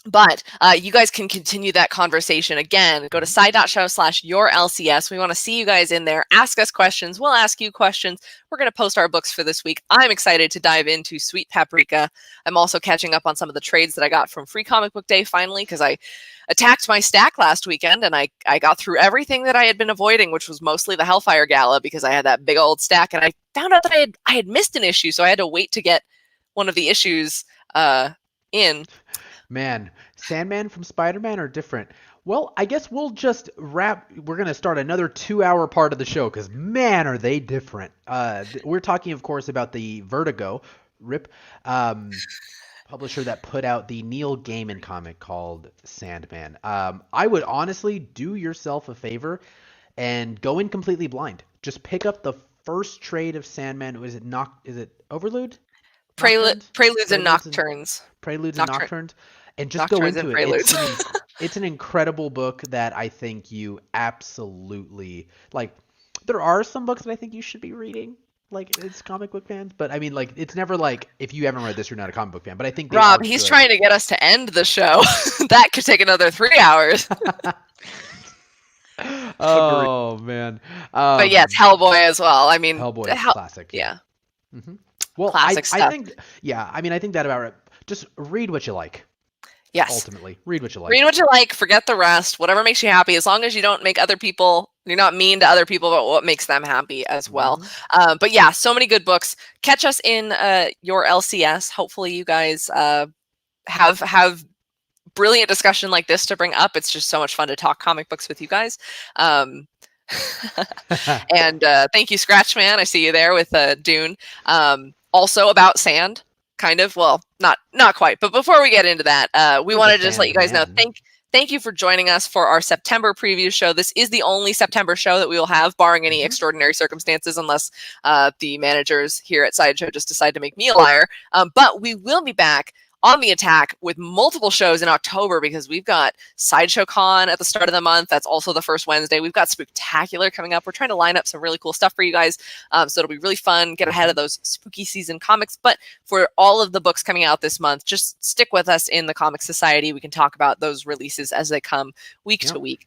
Speaker 1: But you guys can continue that conversation. Again, go to sci.show/yourLCS. We want to see you guys in there. Ask us questions. We'll ask you questions. We're going to post our books for this week. I'm excited to dive into Sweet Paprika. I'm also catching up on some of the trades that I got from Free Comic Book Day finally, because I attacked my stack last weekend and I got through everything that I had been avoiding, which was mostly the Hellfire Gala, because I had that big old stack, and I found out that I had missed an issue, so I had to wait to get one of the issues in.
Speaker 3: Man, Sandman from Spider-Man are different. Well, I guess we'll just wrap. We're going to start another 2-hour part of the show because, man, are they different. We're talking, of course, about the Vertigo, RIP, publisher that put out the Neil Gaiman comic called Sandman. I would honestly do yourself a favor and go in completely blind. Just pick up the first trade of Sandman. Is it Overload?
Speaker 1: Preludes and Nocturnes.
Speaker 3: Preludes and Nocturnes. And just go into it. It's an incredible book that I think you absolutely like. There are some books that I think you should be reading, like it's comic book fans. But I mean, like it's never like if you haven't read this, you're not a comic book fan. But I think
Speaker 1: Rob, he's trying to get us to end the show. That could take another 3 hours.
Speaker 3: Oh man.
Speaker 1: But yes, Hellboy as well. I mean,
Speaker 3: Hellboy classic.
Speaker 1: Yeah.
Speaker 3: Mm-hmm. Well,
Speaker 1: classic stuff.
Speaker 3: I think I think that about it. Just read what you like.
Speaker 1: Yes.
Speaker 3: Ultimately, read what you like.
Speaker 1: Read what you like. Forget the rest. Whatever makes you happy. As long as you don't make other people, you're not mean to other people about what makes them happy as well. But yeah, so many good books. Catch us in your LCS. Hopefully, you guys have brilliant discussion like this to bring up. It's just so much fun to talk comic books with you guys. And thank you, Scratchman. I see you there with Dune. Also about sand. Kind of, well, not quite. But before we get into that, we want to just let you guys know, thank you for joining us for our September preview show. This is the only September show that we will have, barring any extraordinary circumstances, unless the managers here at Sideshow just decide to make me a liar. But we will be back on the attack with multiple shows in October, because we've got Sideshow Con at the start of the month. That's also the first Wednesday. We've got Spooktacular coming up. We're trying to line up some really cool stuff for you guys. So it'll be really fun. Get ahead of those spooky season comics. But for all of the books coming out this month, just stick with us in the Comic Society. We can talk about those releases as they come week to week.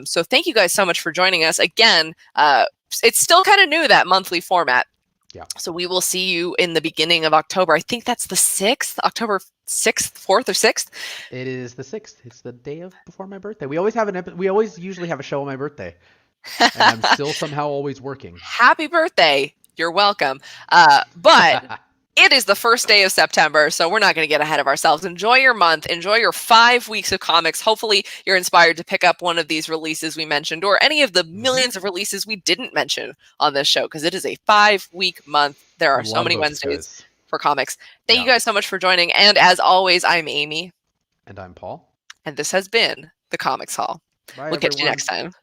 Speaker 1: So thank you guys so much for joining us. Again, it's still kind of new, that monthly format.
Speaker 3: Yeah.
Speaker 1: So we will see you in the beginning of October. I think that's the 6th, October 6th, 4th or 6th.
Speaker 3: It is the 6th. It's the day before my birthday. We always usually have a show on my birthday. And I'm still somehow always working.
Speaker 1: Happy birthday. You're welcome. But it is the first day of September, so we're not going to get ahead of ourselves. Enjoy your month. Enjoy your 5 weeks of comics. Hopefully you're inspired to pick up one of these releases we mentioned, or any of the millions of releases we didn't mention on this show, because it is a 5-week month. There are so many Wednesdays for comics. Thank you guys so much for joining. And as always, I'm Amy.
Speaker 3: And I'm Paul.
Speaker 1: And this has been the Comics Hall.
Speaker 3: Bye,
Speaker 1: we'll catch you next time.